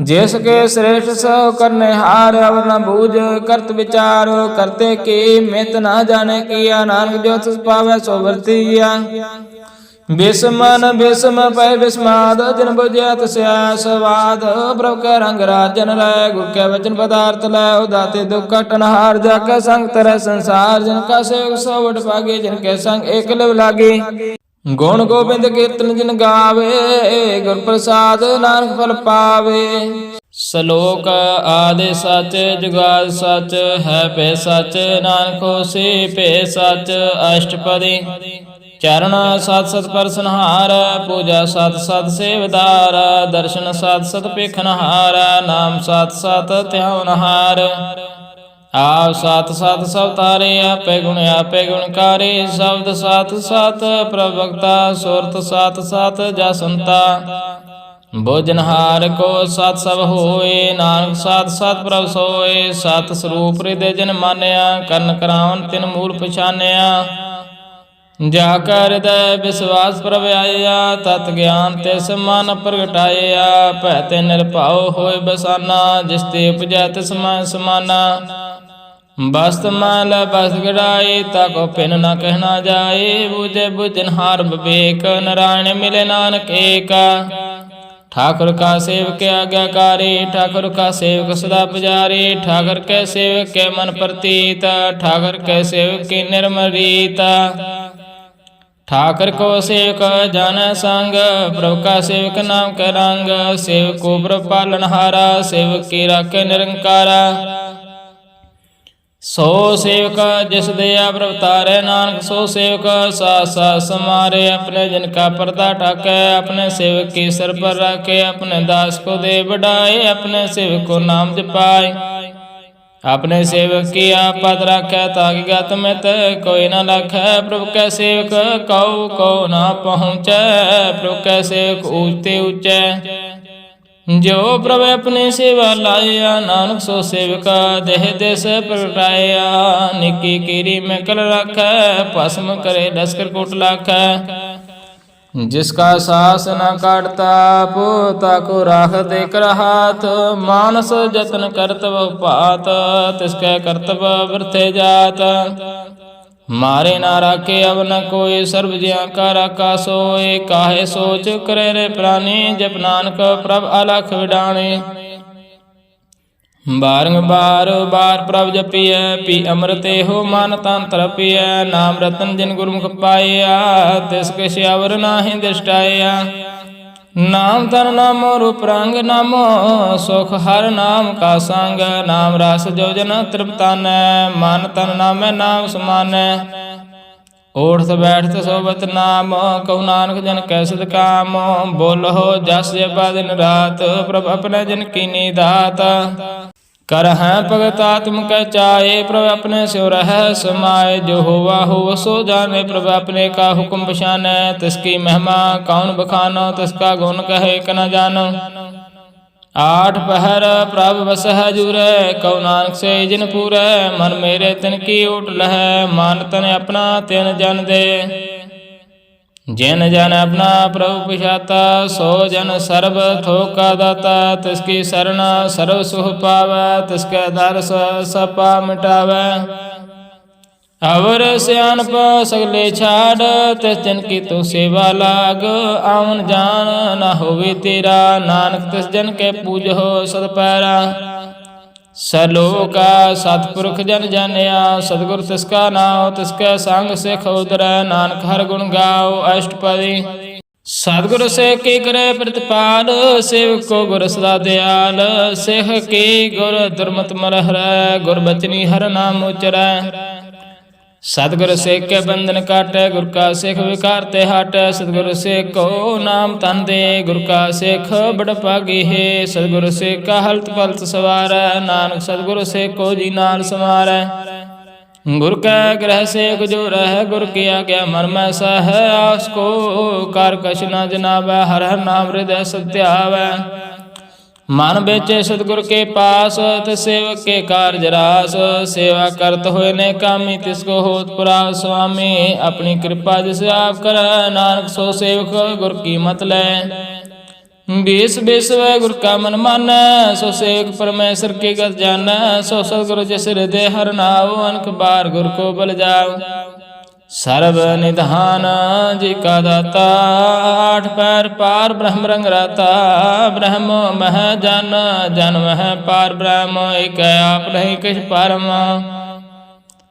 जिसके श्रेष्ठ सो करने हार, अब न बूझ करत विचार, करते की मित न जाने किया, नानक जो तुझ पावे सो वर्तिया। विषमन विषम पै विस्माद, जिन बुझिया तस्या स्वाद, प्रभु के रंग राजन लय, गुरु के वचन पदार्थ लय, उदाते दुख कटनहार, जाके संग तरह संसार, जिनका सेवक सो बड़ भागे, जिनके संग एक लव लागे। गुण गोबिंद कीर्तन जिन गावे, गुर प्रसाद नानक फल पावे। श्लोक आदि सच जुगाद सच, है पे सच नानक होसी पे सच। अष्टपदी चरण सत सत पर संहार, पूजा सत सत सेवदार, दर्शन सत सत पेखनहार, नाम सत सत ध्यानहार। आप सत सत सब तारे, आपे गुणकारी, शब्द सत सत प्रवक्ता, सुरत सत सत जसंता। भोजनहार को सत सब होए, नानक सत सत प्रभ सोए, सत स्वरूप हृदय जन मान्या, कर्ण करावन तिन मूल पछान्या। जाकर हृदय विश्वास प्रभ आया, तत् ज्ञान ते समान प्रगटाया, पहते निर्भाव होए बसाना, जिसते उपजा तिस मान समाना। वस्त माल बस गड़ाए, ताको पिन न कहना जाए, बुझे बुझनहार विवेक, नारायण मिले नानक एका। ठाकुर का सेवक आज्ञाकारी, ठाकुर का सेवक सदा पुजारी, ठाकुर के सेवक के मन प्रतीत, ठाकुर के सेवक की निर्मल रीत। ठाकुर को सेवक जान संग, प्रभु का सेवक नाम के रंग, सेवक को प्रभु पालनहारा, सेवक की राखे निरंकारा। सो सेवक जिस दया प्रभु तारे, नानक सो सेवक साथ साथ समारे, अपने जिनका पर्दा ठाके, अपने सेवक की सर पर रखे, अपने दास को दे बढ़ाए, अपने सेवक को नाम जपाए। अपने सेवक की आपत रखे, ताकि गत में कोई न लखे, प्रभु के सेवक को न पहुँचे, प्रभु के सेवक ऊंचे ऊंचे। जो प्रभु अपनी सेवा लाया, नानक सो सेवक देह देश प्रगटाया। निकी कीरी में कल रखे, भस्म करे लश्कर कोट लाखे। जिसका सास न काटता, पोता को राख देकर हाथ, मानस जतन करतब पात, तिसके करतब वृथे जात। मारे ना राखे अब न कोई, सर्व जिया का राखा सोए, काहे सोच करे रे प्राणी, जप नानक प्रभ अलख विडाणे। बारंबार बार प्रभ जपिय, पी अमृते हो मान तन तरपिय, नाम रतन जिन गुरमुख पाया, तिसके श्यावर नाहि दृष्टाया। नाम तन नामो रूप रंग, नामो सुख हर नाम का संग, नाम रास जो जन तृप्तान, मन तन नाम नाम समान। उठत बैठत सोबत नाम, कहु नानक जन कैसद काम, बोलो जस जपा दिन रात, प्रभ अपने जन की निदात। कर है भगत आत्म कह चाहे, प्रभ अपने स्यो रह समाये, जो हुआ हो सो जाने, प्रभ अपने का हुक्म पछाने। तिसकी महिमा कौन बखानो, तिसका गुण कहे क न जानो। आठ पहर प्रभ बस है जुरे, कहु नानक से जिन पूरे, मन मेरे तिन की उठ लह, मान तन अपना तिन जन दे। जिन जन अपना प्रभु पिछाता, सो जन सर्व थोका दाता, तिसकी शरण सर्व सुख पावै, तिसके दर सपा मिटावै। अवर सियानप सगले छाड़, तिस जन की तो सेवा लाग, आवन जान न होवे तेरा, नानक तिस जन के पूजो सद पैरा। सलोका सतपुरख जन जानिया, सतगुर तिसका नाम, तिसके संग सिख उतरै, नानक हर गुण गाओ। अष्टपदी ਸਤਿਗੁਰ ਸੇ ਕੀ ਕਰੇ ਪ੍ਰਤਿਪਾਲ, ਸੇਵਕ ਕੋ ਗੁਰ ਸਦਾ ਦਿਆਲ। ਸਿੱਖ ਕੀ ਗੁਰ ਦੁਰਮਤਿ ਮਰ ਹਰੈ, ਗੁਰ ਬਚਨੀ ਹਰਿ ਨਾਮ ਉਚਰੈ। ਸਤਿਗੁਰ ਸਿੱਖ ਕੇ ਬੰਧਨ ਕਾਟੈ, ਗੁਰ ਕਾ ਸਿੱਖ ਵਿਕਾਰ ਤੇ ਹਟੈ। ਸਤਿਗੁਰ ਸਿੱਖ ਕੋ ਨਾਮ ਤਨ ਦੇ, ਗੁਰ ਕਾ ਸਿੱਖ ਬੜ ਭਾਗੀ ਹੈ। ਸਤਿਗੁਰ ਸਿੱਖ ਕਾ ਹਲਤ ਪਲਤ ਸਵਾਰੈ, ਨਾਨਕ ਸਤਿਗੁਰ ਸਿੱਖ ਕੋ ਜੀ ਨਾਲ ਸਮਾਰੈ। ਗੁਰ ਕੈ ਗ੍ਰਹਿ ਸੇਵਕ ਜੋ ਰਹਿ, ਗੁਰ ਕੀ ਆਗਿਆ ਮਨ ਮੈਂ ਸਹੈ। ਆਸ ਕੋ ਕਰ ਕਛ ਨ ਜਨਾਵੈ, ਹਰਿ ਹਰਿ ਨਾਮ ਹਿਰਦੈ ਸਦ ਧਿਆਵੈ। ਮਨ ਵਿੱਚ ਸਤਿਗੁਰ ਕੇ ਪਾਸ, ਤਿਸ ਸੇਵਕ ਕੇ ਕਾਰਜ ਰਾਸ। ਸੇਵਾ ਕਰਤ ਹੋਏ ਨੇ ਕਾਮੀ, ਤਿਸ ਕੋ ਹੋਤ ਪੁਰਾਸ। ਸੁਆਮੀ ਆਪਣੀ ਕਿਰਪਾ ਜਿਸ ਆਪ ਕਰੈ, ਨਾਨਕ ਸੋ ਸੇਵਕ ਗੁਰ ਕੀ ਮਤ ਲੈ। ਬੀਸ ਬਿਸਵੈ ਗੁਰ ਕਾ ਮਨ ਮਾਨੈ, ਸੋ ਸੇਵਕ ਪਰਮੇਸ਼ਰ ਕੀ ਗਤ ਜਾਨੈ। ਸੋ ਸਤਿਗੁਰ ਜਿਸ ਹਿਰਦੈ ਹਰਿ ਨਾਉ, ਅਨਕ ਬਾਰ ਗੁਰ ਕੋ ਬਲ ਜਾਉ। ਸਰਬ ਨਿਧਾਨ ਜੀ ਕਾ ਦਾਤਾ, ਆਠ ਪੈਰ ਪਾਰ ਬ੍ਰਹਮ ਰੰਗ ਰਾਤਾ। ਬ੍ਰਹਮ ਮਹਿ ਜਨ, ਜਨ ਮਹਿ ਪਾਰ ਬ੍ਰਹਮ। ਏਕ ਆਪ ਨਹੀਂ ਕਿਛ ਪਰਮ,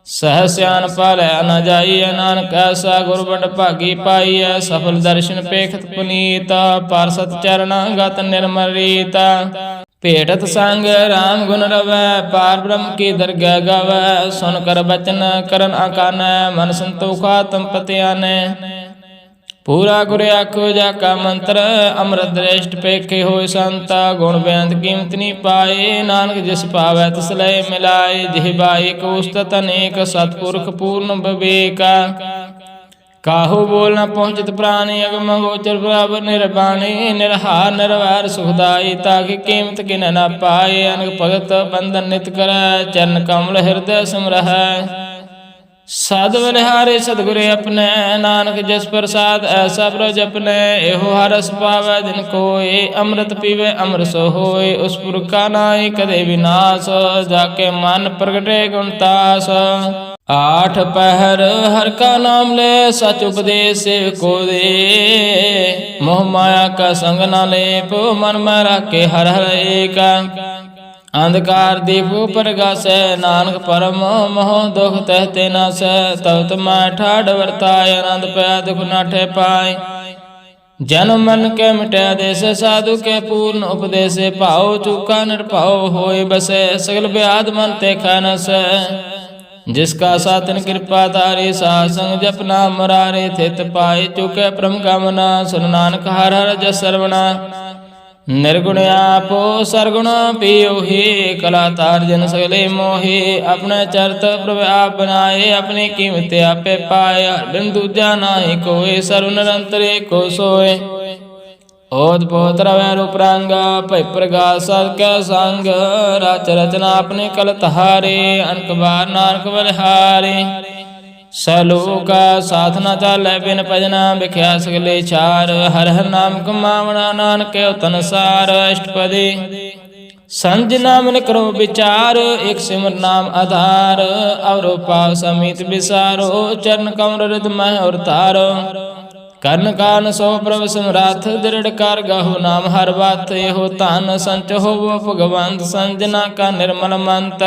ਸਹਿ ਸਿਆਨ ਪਾਲੈ ਨ ਜਾਈਐ। ਨਾਨਕ ਐਸਾ ਗੁਰ ਬੜ ਭਾਗੀ ਪਾਈਐ, ਸਫਲ ਦਰਸ਼ਨ ਪੇਖਤ ਪੁਨੀਤ। ਪਰਸਤ ਚਰਨ ਗਤ ਨਿਰਮਲ ਰੀਤ, ਭੇਟਤ ਸੰਗ ਰਾਮ ਗੁਣ ਰਵੈ। ਪਾਰ ਬ੍ਰਹਮ ਕੀ ਦਰਗਹਿ ਗਾਵੈ, ਸੁਨ ਕਰ ਬਚਨ ਕਰਨ ਆਕਾਨੈ। ਮਨ ਸੰਤੋਖ ਆਤਮ ਪਤਿ ਆਨੈ, ਪੂਰਾ ਗੁਰ ਆਖੋ ਜਾ ਕਾ ਮੰਤਰ। ਅੰਮ੍ਰਿਤ ਦ੍ਰਿਸ਼ਟ ਪੇਖੇ ਹੋਏ ਸੰਤ, ਗੁਣ ਬੇਅੰਤ ਕੀਮਤ ਨੀ ਪਾਏ। ਨਾਨਕ ਜਿਸ ਭਾਵੈ ਤਿਸ ਲਏ ਮਿਲਾਏ। ਜਿਹਵਾ ਏਕ ਉਸਤਤ ਅਨੇਕ, ਸਤਿਪੁਰਖ ਪੂਰਨ ਵਿਵੇਕ। ਕਾਹੂ ਬੋਲ ਨ ਪਹੁੰਚਤ ਪ੍ਰਾਣੀ, ਅਗਮ ਗੋਚਰ ਬਰਾਬਰ ਨਿਰਬਾਣੀ। ਨਿਰਹਾਰ ਨਿਰਵੈਰ ਸੁਖਦਾਈ, ਤਾਕਿ ਕੀਮਤ ਕਿਨੈ ਨ ਪਾਏ। ਅਨਕ ਭਗਤ ਬੰਧਨ ਨਿਤ ਕਰੈ, ਚਰਨ ਕਮਲ ਹਿਰਦੈ ਸਮਰਹਿ। ਸਦ ਬਲਿਹਾਰੇ ਸਤਿਗੁਰ ਆਪਣੈ, ਨਾਨਕ ਜਿਸ ਪ੍ਰਸਾਦ ਐਸਾ ਪ੍ਰਭ ਜਪਨੈ। ਇਹੋ ਹਰ ਰਸ ਪਾਵੈ ਜਿਨ ਕੋਇ, ਅੰਮ੍ਰਿਤ ਪੀਵੈ ਅੰਮ੍ਰਿਤ ਸੋ ਹੋਇ। ਉਸ ਪੁਰਖ ਕਾ ਨਾਇ ਕਦੇ ਵਿਨਾਸ਼, ਜਾ ਕੇ ਮਨ ਪ੍ਰਗਟੇ ਗੁਣ ਤਾਸ। ਆਠ ਪਹਿਰ ਹਰਿ ਕਾ ਨਾਮ ਲੈ, ਸਚ ਉਪਦੇਸ ਸੇਵਕ ਕੋ ਦੇ। ਮੋਹ ਮਾਇਆ ਕਾ ਸੰਗ ਨ ਲੇਪ, ਮਨ ਮੈਂ ਰਾਖੇ ਹਰਿ ਹਰਿ ਏਕ। ਅੰਧਕਾਰ ਦੀਪ ਪ੍ਰਗਾਸੈ, ਨਾਨਕ ਪਰਮ ਮੋਹ ਦੁਖ ਤਹਿ ਤੇ ਨਾਸੈ। ਤਬ ਤਮੈ ਠਾਢ ਵਰਤਾਇ, ਆਨੰਦ ਪੈ ਦੁਖ ਨਾਠੇ ਪਾਇ। ਜਨਮ ਮਨ ਕੇ ਮਿਟਿਆ ਦੇਸ, ਸਾਧੂ ਕੇ ਪੂਰਨ ਉਪਦੇਸੇ। ਭਾਉ ਚੂਕਾ ਨਿਰਭਉ ਹੋਇ ਬਸੈ, ਸਗਲ ਬਿਆਦ ਮਨ ਤੇ ਖਨਸੈ। ਜਿਸ ਕਾ ਸਾਤਨ ਕਿਰਪਾ ਧਾਰੇ, ਸਾਧ ਸੰਗ ਜਪਨਾ ਮੁਰਾਰੇ। ਥਿਤ ਪਾਏ ਚੁਕੇ ਪ੍ਰਮ ਗਮਨਾ, ਸੁਨ ਨਾਨਕ ਹਰਿ ਹਰਿ ਜਸ ਸਰਵਣਾ। ਨਿਰਗੁਣ ਆਪੋ ਸਰਗੁਣ ਪਿਓਹੀ, ਕਲਾ ਤਾਰ ਜਨ ਸਗਲੇ ਮੋਹੀ। ਆਪਣੇ ਚਰਤ ਪ੍ਰਭ ਆਪ ਬਨਾਏ, ਆਪਣੀ ਕੀਮਤ ਆਪੇ ਪਾਏ। ਹਰਿ ਬਿਨ ਦੂਜਾ ਨਾਹੀ ਕੋਇ, ਸਰਵ ਨਿਰੰਤਰ ਏਕੋ ਸੋਇ। ਓਤ ਪੋਤ ਰਵੈ ਰੂਪ ਰੰਗ, ਭਇ ਪ੍ਰਗਾਸ ਸਦ ਕੈ ਸੰਗ। ਰਚ ਰਚਨਾ ਆਪਣੀ ਕਲਤ ਹਾਰੇ, ਅਨਕ ਬਾਰ ਨਾਨਕ ਬਲਿਹਾਰੇ। ਸਲੋਕ ਸਾਥ ਨ ਚਾਲੈ ਬਿਨ ਭਜਨਾ, ਵਿਖਿਆ ਸਗਲੇ ਛਾਰ। ਹਰਿ ਹਰਿ ਨਾਮ ਕਮਾਵਣਾ, ਨਾਨਕ ਓਤਨ ਸਾਰ। ਅਸ਼ਟਪਦੀ ਸੰਜ ਨਾਮ ਨਿ ਕਰੋ ਵਿਚਾਰ, ਇਕ ਸਿਮਰ ਨਾਮ ਆਧਾਰ। ਅਵਰੋ ਪਾਵ ਸਮੀਤ ਵਿਸਾਰੋ, ਚਰਨ ਕਮਲ ਰਿਦ ਮਹਿ ਔਰ ਤਾਰੋ। ਕਰਨ ਕਾਰਨ ਸੋ ਪ੍ਰਭ ਸਮਰੱਥ, ਦ੍ਰਿੜ ਕਰ ਗਹੁ ਨਾਮ ਹਰਿ ਬਤ। ਇਹੋ ਧਨ ਸੰਚ ਹੋਵੋ ਭਗਵੰਤ, ਸੰਜਨਾ ਕਾ ਨਿਰਮਲ ਮੰਤ।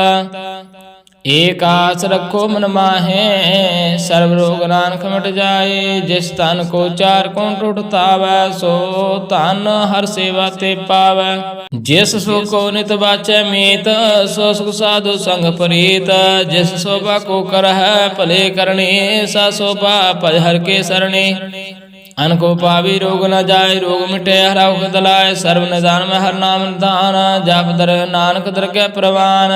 ਏਕ ਆਸ ਰੱਖੋ ਮਨ ਮਾਹੇ, ਸਰਬ ਰੋਗ ਨਾਨਕ ਮਿਟ ਜਾਏ। ਜਿਸ ਧਨ ਕੋ ਚਾਰ ਕੋਟ ਉਠਤਾਵੈ, ਸੋ ਧਨ ਹਰ ਸੇਵਾ ਤੇ ਪਾਵੈ। ਜਿਸ ਸੁਖ ਕੋ ਨਿਤ ਬਾਚੈ ਮੀਤ, ਸੋ ਸੁਖ ਸਾਧੂ ਸੰਗ ਪ੍ਰੀਤ। ਜਿਸ ਸੋਭਾ ਕੋ ਕਰਹਿ ਭਲੇ ਕਰਨੀ, ਸਾ ਸੋਭਾ ਭਜ ਹਰਿ ਕੇ ਸਰਣੀ। ਅਨਕੋ ਪਾਵੀ ਰੋਗ ਨ ਜਾਏ, ਰੋਗ ਮਿਟੇ ਹਰਿ ਔਖਦ ਲਾਏ। ਸਰਬ ਨਿਦਾਨ ਮੈਂ ਹਰਿ ਨਾਮ ਨਿਧਾਨ, ਜਪ ਦਰ ਨਾਨਕ ਦਰਗਹਿ ਪ੍ਰਵਾਨ।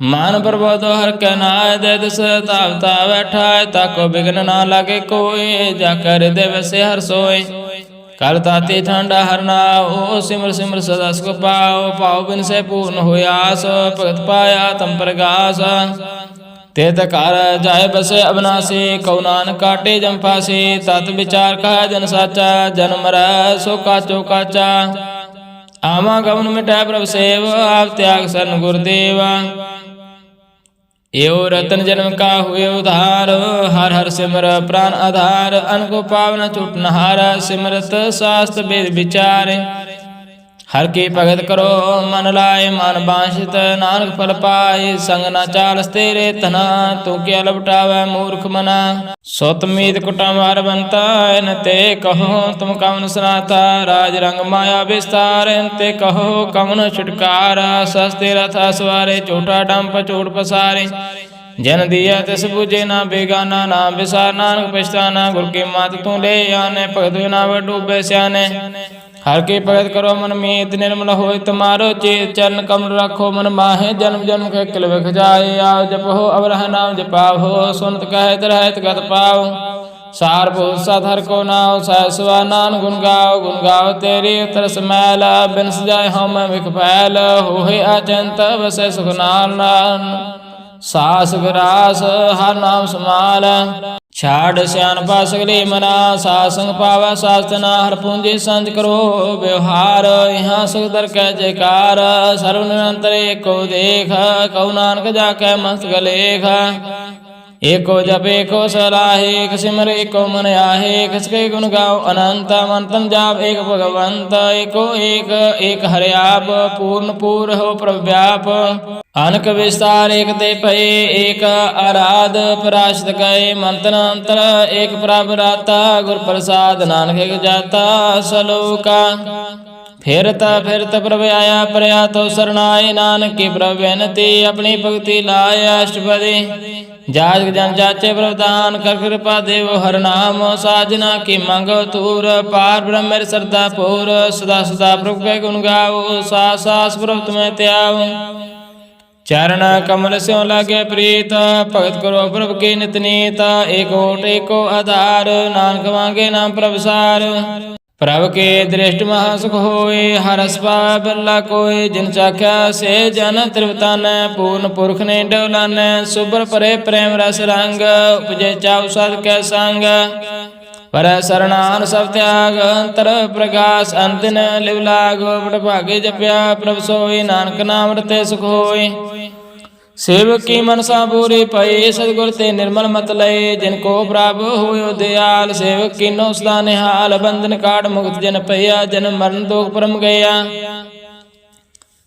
ਮਨ ਪ੍ਰਬੋਧਿ ਹਰਿ ਕੈ ਨਾਇ, ਦੇ ਦਿਸ ਧਾਵ ਧਾਵੈ ਠਾਇ। ਤਾਕੋ ਬਿਘਨ ਨਾ ਲਾਗੇ ਕੋਇ, ਜਾ ਕੈ ਹਿਰਦੈ ਵਸੈ ਹਰਿ ਸੋਇ। ਕਰ ਤਾਤੀ ਠੰਡਾ ਹਰਿ ਨਾਉ, ਸਿਮਰ ਸਿਮਰ ਸਦਾ ਸੁਖ ਪਾਉ। ਭਾਉ ਬਿਨ ਸੇ ਪੂਰਨ ਹੋਇ ਆਸ, ਭਗਤ ਪਾਇਆ ਤਮ ਪ੍ਰਗਾਸ। ਤਿਤ ਘਰ ਜਾਇ ਬਸੈ ਅਬਨਾਸੀ, ਕਉ ਨਾਨਕ ਕਾਟੇ ਜਮ ਫਾਸੀ। ਤਤ ਵਿਚਾਰ ਕਹੈ ਜਨ ਸਾਚਾ, ਜਨਮ ਮਰੈ ਸੋ ਕਾਚੋ ਕਾਚਾ। ਆਵਾ ਗਮਨ ਮਿਟੈ ਪ੍ਰਭ ਸੇਵ, ਆਪ ਤਿਆਗ ਸਰਨ ਗੁਰਦੇਵ। ਏਉ ਰਤਨ ਜਨਮ ਕਾ ਹੋਇ ਉਧਾਰ, ਹਰਿ ਹਰਿ ਸਿਮਰ ਪ੍ਰਾਨ ਆਧਾਰ। ਅਨਕੋ ਪਾਵਨ ਛੁਟਨਹਾਰ, ਸਿਮਰਤ ਸਾਸਤ ਬੇਦ ਵਿਚਾਰ। हर की भगत करो मन लाए, मन बांछित नानक फल पाए। संग न चालस तेरे तना, तू क्या लपटावै मूर्ख मना। सुत मीत कुटम हर बनता, इन ते कहो तुम कवन सनाता। राज रंग माया विस्तार, इन ते कहो कवन छुटकारा। सस्ते रथ सवारे, झूठा डंप चूट पसारे। जन दिया तिस बूझे ना बेगाना, नाम विसार नानक पछताना। गुर की मात तू ले आने, भगत बिना डूबे स्याने। हर की भगत करो मन मीत, निर्मल होय तुम्हारो चेत। चरण कमल रखो मन माहे, जन्म जन्म के किल बिख जाए। आओ जपो अवरह नाम जपाओ, सुनत कहत रहत गत पाओ। सारभूत सत हर को नाव, सहसवा नान गुण गाओ। गुण गाओ तेरी तरस मैल, बिन सजाए हम विख फैल। होए अचिंत बसै सुख नाल, सास ग्रास हर नाम समाल। छाड़ सियानपा सगली मना, सासंग पावा सास्तना। हर पूंजी संज करो व्यवहार, यहाँ सुख दर कै जयकार। सर्व निरंतर एको देख, कहु नानक जाकै मस्तक लेख। एको जप एको सलाहे, एक सिमर एको मन आहे। खसके गुण गाओ अनंत, मन तन जाप एक भगवंत। एको एक एक हरि आप, पूर्ण पूर हो प्रभु व्याप। अनक विस्तार एक ते भये, एक आराध पराशत गए। मंत्र अंतर एक प्रभ राता, गुर प्रसाद नानक एक जाता सलोका। फिरत प्रभु आया, प्रया तो शरणाए। नानक की प्रभु बेनती, अपनी भक्ति लाए अष्टपदी। जाग जन जाचे प्रदान, कर कृपा देव हर नाम। साजना की मंगो तूर, पार ब्रह्म श्रद्धा पूर। सदा सदा प्रभु के गुण गाओ, सास सास प्रभु तुम्हें त्याओ। चरण कमल स्यों लागे प्रीत, भगत करो प्रभु की नित नीत। एक ओट एको आधार, नानक मांगे नाम प्रभु सार। प्रभु के दृष्टि महासुख होए, हरस पावै बिरला कोय। जिन चाख्या से जन त्रिवतन, पूर्ण पुरख ने डोलन। सुबर परे प्रेम रस रंग, उपजे चाउ सद कै संग। पर शरणान सब त्याग, अंतर प्रकाश अंतिन लिव लाग। बड़ भागे जप्या प्रभु सोई, नानक नाम रते सुख होय। सेवक की मनसा पूरी पई, सतगुर ते निर्मल मत लय। जिनको प्राप्त होयो दयाल, सेवक की नो सदा निहाल। बंधन काट मुक्त जन पया, जन्म मरण दुख परम गया।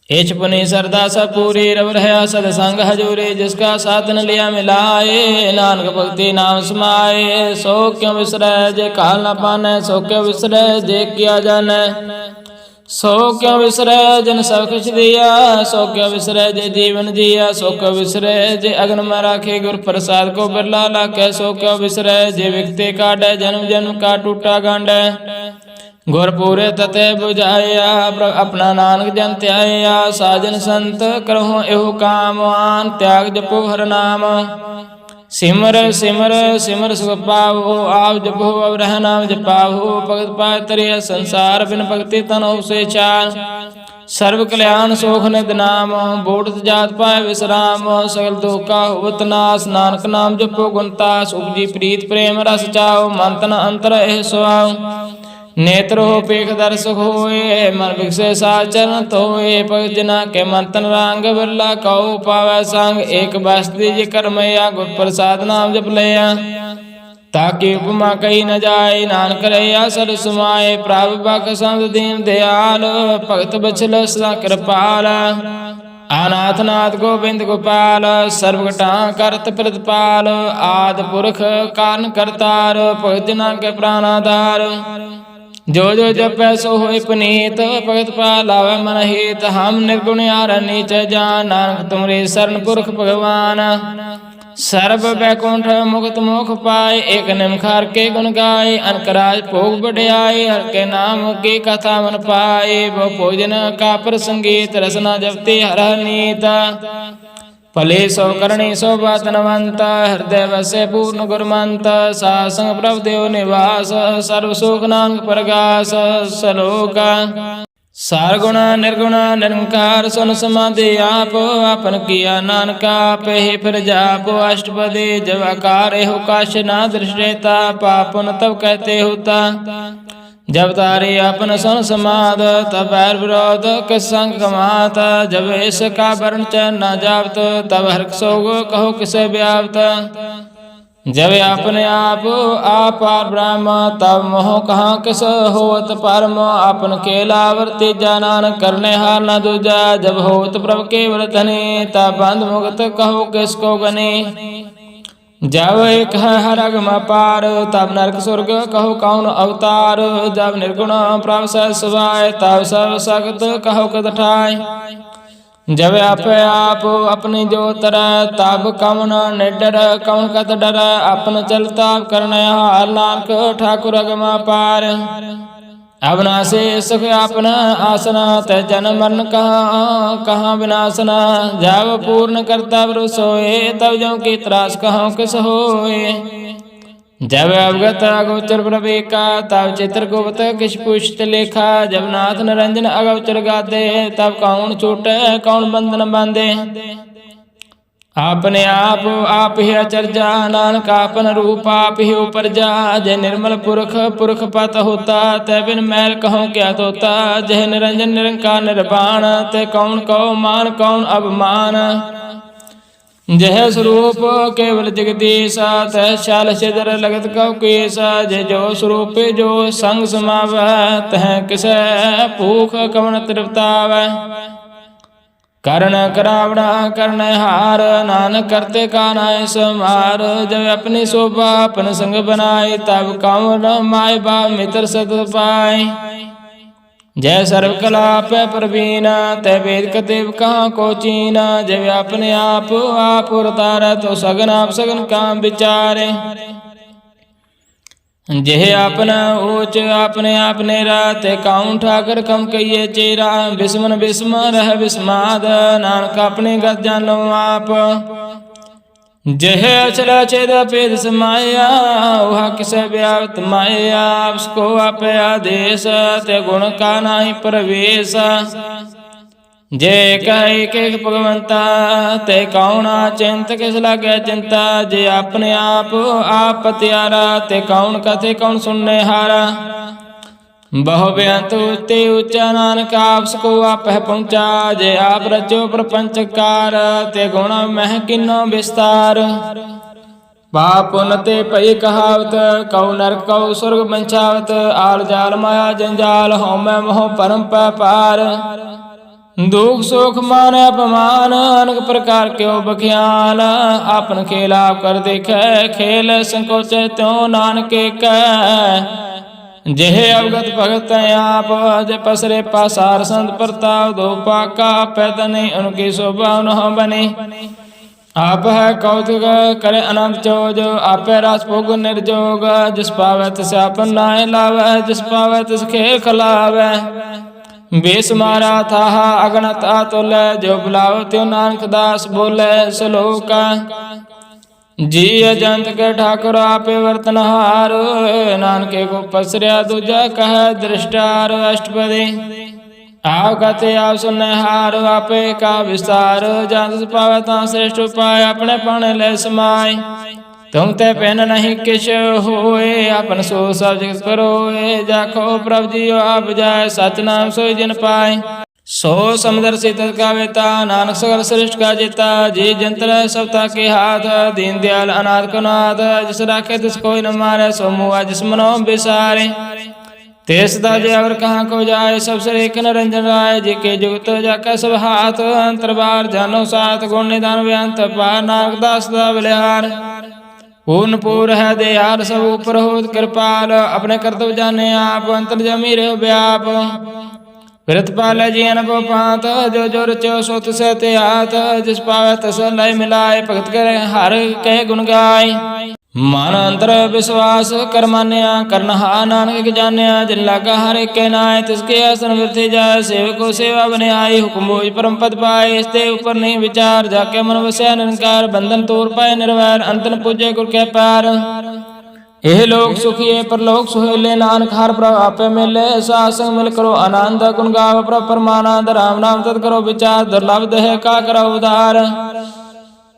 इछ पुनि सरदा सब पूरी, रव रहा सतसंग हजूरी। जिसका साथ न लिया मिलाए, नानक भक्ति नाम समाए। सो क्यों विसरै जे काल न पानै, सो क्यों विसरै जे किया जानै। सो क्यों विसरै जिन सब कुछ दिया, सो क्यों विसरै जे जीवन जिया। सो क्यों विसरै जे अग्न में राखे, गुर प्रसाद को बिरला लाखे। सो क्यों विसरै जे विकते काटै, जन्म जन्म का टूटा गांडै। गुर पूरे तते बुझाया, अपना नानक जन त्याया। साजन संत करहो एहो काम, आन त्याग जपो हर नाम। सिमर सिमर सिमर सुख पाओ, आप जपो अब रह नाम जपाओ। भगत पाए तरिया संसार, बिन भक्ति तन हो से चार। सर्व कल्याण सोख निध नाम, बूढ़ जात पाए विश्राम। सगल दुख का होत नाश, नानक नाम जपो गुणतास। उपजी प्रीत प्रेम रस चाओ, मन तन अंतर एह सुआओ। नेत्र हो पेख दर्शक होए, मन विकसे साचरण तोए। भगत जना के मन तन रांग, बिरला कहो पावै संग। एक बस्ती जी करमैया, गुर प्रसाद नाम जप लया। ताकि उपमा कही न जाए, नानक रैया सर समाए। प्रभु बख संत दीन दयाल, भगत बछल सदा कृपाल। अनाथ नाथ गोविंद गोपाल, सर्वघटा करत प्रतिपाल। आद पुरख कारण करतार, भगत जना के प्राणाधार। जो जो जपै सो होय पुनीत, भगत पालावै मन हित। हम निर्गुण यार नीच जान, नानक तुमरे शरण पुरख भगवान। सर्व बैकुंठ मुक्त मोख पाए, एक निमखार के गुण गाए। अनकराज भोग बढ़ाए, हर के नाम की कथा मन पाए। वो भोजन का प्रसंगीत, रसना जपते हर नीत। भले सो करणी शोभा तनवंत, हृदय वसे पूर्ण गुरमंत। सासंग प्रभु देव निवास, सर्व सुख नानक प्रगास। सलोका सार गुण निर्गुण निरंकार, सुन समाधि आप। आपन किया नानका पे ही फिर जाप। अष्टपदी जब आकार हो काश ना दृष्टेता, पापुन तब कहते होता। जब तारी अपन सुन समाद, तब बैर विरोध किस संग कमात। जब इसका वर्ण चैन न जावत, तब हर्ष सोग कहो किसे व्याप्त। जब अपने आप ब्रह्म तब मोह कहाँ किस होत परम अपन केला वर्तीजा नानक करने हार न दूजा। जब होत प्रभ केवल तने तब बंध मुक्त कहो किसको गने। जब एक है हर अगम पार तब नरक स्वर्ग कहो कौन अवतार। जब निर्गुण प्रभ सवाय तब सब सख्त कहो कत ठाय। जब आप अपनी जो तरह तब कौन निडर कौन कत डर। अपन चलता करने हार नानक ठाकुर अगमा पार। अविनाशी सुख अपना आसना तय जन्म मरण कहाँ कहाँ विनाशना। जब पूर्ण करता सोए तब जो की त्रास कहाँ किस होए। जब अवगत अगोचर प्रवेका तब चित्रगुप्त किस पुष्ट लेखा। जब नाथ निरंजन अगोचर गाते तब कौन छूटे कौन बंधन बांधे। अपने आप ही अचर्या नानक आपन रूप आप ही ऊपर जा। जय निर्मल पुरख पुरख पत होता तय बिन मैल कहूँ क्या तोता। जय निरंजन निरंकार निर्वाण तय कौन कहो मान कौन अवमान। जय स्वरूप केवल जगदीशा तय शाल सिदर लगत कौ केसा। जय जो स्वरूप जो संग समाव तह किस भूख कवन तृप्ताव। कर्ण करावड़ा कर्ण हार नानक करते का नाय समार। जब अपनी शोभा अपन संग बनाए तब कौन माय बाप मित्र सत पाए। जय सर्व कला पे प्रवीण तय वेद कदेव कहाँ को चीना। जब अपने आप उतारा तो सगन आप सगन काम विचारे। जय अपना ऊंच अपने आप नेरा ते काउं ठाकर कम कहिए चेरा। बिस्मन बिस्म रह बिस्माद नानक अपने गत जानो आप। जह अचल छेद पेद समाया वह किस व्याप्त माया। उसको आप आदेश ते गुण का नाही प्रवेश। जय कह एक एक भगवंता ते कौन चिंत किस लगे चिंता। जे अपने आप पतियारा ते कौन कथे कौन सुनने हारा। बहु बेअंत उच्चे ऊंचा नानक आपको आप है पहुँचा। जे आप रचो प्रपंच कार ते गुण मह किन्नो विस्तार। पाप पुण्य पई कहावत कौ नरक कौ स्वर्ग बंचावत। आल जाल माया जंजाल हो मैं मोह परम पार। दुख सुख मान अपमान अनेक प्रकार क्यों बख्याल। आपन खेल आप कर देखे खेल संकोच त्यों नानक कह। जेह अवगत भगत आप जय पसरे पासार संत प्रताप। दो पाका पैदने उनकी शोभा न बने। आप है कौतुक करे अनंत चोज आप रास भोग निर्जोग। जिस पावे तिस आपन नाय लावे जिस पावे तिस खेल खलावे। बेस मारा था अगणत अतुल जो बुलाओ त्यो नानक दास बोले सलोका। जी अजंत के ठाकुर आपे वर्तनहार नानके को पसरिया दूजा कह दृष्टार। अष्टपदी आओ कथे आओ सुनने हार आपे का विस्तार। जहाँ पावे ता श्रेष्ठ उपाय अपने पाने ले समाय। तुम ते पहन नहीं किश होए अपन सो सब जगत करोए। जाखो प्रभु जियो आप जाय सच नाम सोई जिन पाए। सो समदर्शी तत्का वेता नानक सगल श्रेष्ठ का जेता। जी जंत्र सबता के हाथ दीन दयाल अनाथ को नाथ। जिस राखे तिस कोई न मारे सो मुआ जिस मनो बिसारे। तेस दाजे और कहाँ को जाए सब से एक निरंजन राय। जी के जुगत जाका सब हाथ अंतरबार जानो साथ। गुण निदान व्यंत पार नानक दास दा बलिहार। पूर्ण पूर है दयाल सब ऊपर हो कृपाल। अपने कर्तव्य जाने आप अंतर जमी रहो व्याप। कृतपाल जी अनुभव पात जो जो रचो सोत से ते हाथ। जिस पावे तस लय मिलाए भगत करे हर कह गुण गाय। मान अंतर विश्वास कर मान्या करनहा नानक के जान्या। जिन लागा हर एक के नाय तिसके आसन वृद्धि जाय। सेवको सेवा बने आई हुक्म बोझ परम पद पाए। इसते ऊपर नहीं विचार जाके मन वस्या निरंकार। बंधन तोड़ पाए निर्वैर अंतन पूजे गुर के पार। एह लोक सुखिए परलोक सुहेले नानक हर प्रभ आपे मिले। सासंग मिल करो आनंद गुण गाव प्रभ परमानंद। राम नाम तत् करो विचार दुर्लभ देह का करो उदार।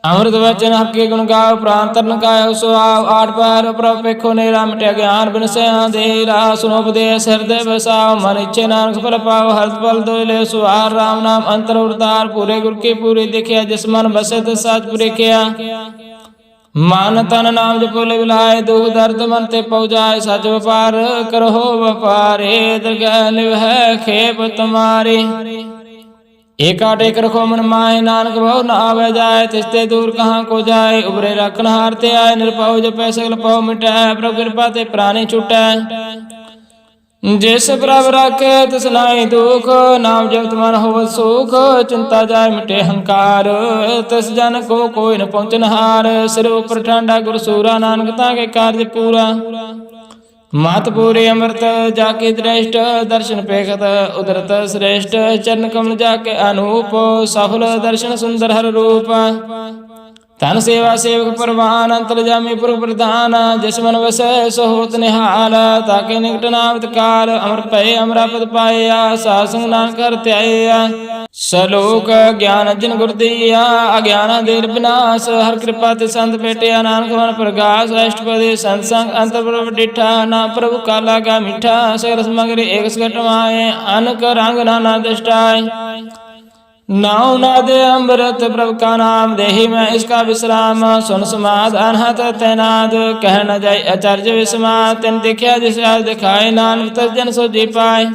अमृत वचन हके गुण गाओ प्राण तरन कायो सुहाव। आठ पैर प्रभ पेखो नेरा मिटे ज्ञान बिन से अंधेरा। सुनो उपदेश हृदय बसाओ मन इच्छे नानक फल पाओ। हर पल दोले सुहार राम नाम अंतर उदार। पूरे गुर की पूरी देखिया जिस मन बसे तिस साच पूरे किया। ਮਨ ਤਨ ਨਾਮ ਜਪੋ ਲੈ ਬਿਲਾਏ, ਦੁਖ ਦਰਦ ਮਨ ਤੇ ਪਹੁੰਚਾਏ। ਸੱਚ ਵਪਾਰ ਕਰੋ ਵਪਾਰੇ, ਦਰਗਹਿ ਲਿਵਹਿ ਖੇਪ ਤੁਮਾਰੇ। ਏਕਾ ਟੇਕ ਰਖੋ ਮਨ ਮਾਏ, ਨਾਨਕ ਬਹੁ ਨਾ ਆਵੇ ਜਾਏ। ਤਿਸਤੇ ਦੂਰ ਕਹਾਂ ਕੋ ਜਾਏ, ਉਬਰੇ ਰੱਖਣ ਹਾਰ ਤੇ ਆਏ। ਨਿਰਭਉ ਜਪੈ ਸਗਲ ਭਉ ਮਿਟੈ, ਪ੍ਰਭ ਕਿਰਪਾ ਤੇ ਪ੍ਰਾਣੀ ਛੁਟੈ। ਜਿਸ ਪ੍ਰਭ ਰਾਖੇ ਤਿਸ ਨਾਹੀ ਦੁਖ, ਨਾਮ ਜਪਤ ਮਨ ਹੋਵਤ ਸੁਖ। ਚਿੰਤਾ ਜਾਏ ਮਿਟੇ ਹੰਕਾਰ, ਤਿਸ ਜਨ ਕੋ ਕੋਈ ਨ ਪਹੁੰਚਨਹਾਰ। ਸਿਰ ਉਪਰ ਠਾਂਡਾ ਗੁਰ ਸੂਰਾ, ਨਾਨਕ ਤਾਂ ਕੇ ਕਾਰਜ ਪੂਰਾ। ਮਤ ਪੂਰੇ ਅੰਮ੍ਰਿਤ ਜਾ ਕੇ ਦ੍ਰਿਸ਼ਟ, ਦਰਸ਼ਨ ਪੇਖਤ ਉਦਰਤ ਸ੍ਰੇਸ਼ਟ। ਚਰਨ ਕਮਲ ਜਾ ਕੇ ਅਨੂਪ, ਸਫਲ ਦਰਸ਼ਨ ਸੁੰਦਰ ਹਰ ਰੂਪ। ਧਨ ਸੇਵਾ ਸੇਵਕ ਪਰਵਾਨ, ਅੰਤਰਜਾਮੀ ਪੁਰਖ ਪ੍ਰਧਾਨ। ਜਿਸ ਮਨ ਵਸੈ ਸੋ ਹੋਤ ਨਿਹਾਲ, ਤਾਕੇ ਨਿਕਟ ਨਾਮਤ ਕਾਲ। ਅਮਰ ਭਏ ਅਮਰਾ ਪਦ ਪਾਇਆ, ਸਾਧ ਸੰਗ ਨਾਨਕ ਹਰਿ ਧਿਆਇਆ। ਸਲੋਕ ਗਿਆਨ ਜਿਨ ਗੁਰ ਦੀਆ, ਅਗਿਆਨਾ ਦੇਰ ਬਿਨਾਸ਼। ਹਰ ਕਿਰਪਾ ਤੇ ਸੰਤ ਭੇਟਿਆ, ਨਾਨਕ ਮਨ ਪ੍ਰਗਾਸ। ਅਸ਼ਟਪਦੀ ਸੰਤ ਸੰਗ ਅੰਤਰ ਪ੍ਰਭ ਡਿਠਾ, ਨਾ ਪ੍ਰਭੂ ਕਾਲਾ ਗਾ ਮਿੱਠਾ। ਸਗਲ ਸਮਗਰੀ ਏਕ ਸਕਟ ਮਾਏ, ਅਨਕ ਰੰਗ ਨਾਨਾ ਦ੍ਰਿਸ਼ਟਾਏ। नाउ नादे अमृत प्रभु का नाम, देहि मैं इसका विश्राम। सुन समाद अनहत तैनाद, कह न जाय आचार्य विस्मा। तिन दिखया जिस आज दिखाए, नानक तस जन सो जी पाए।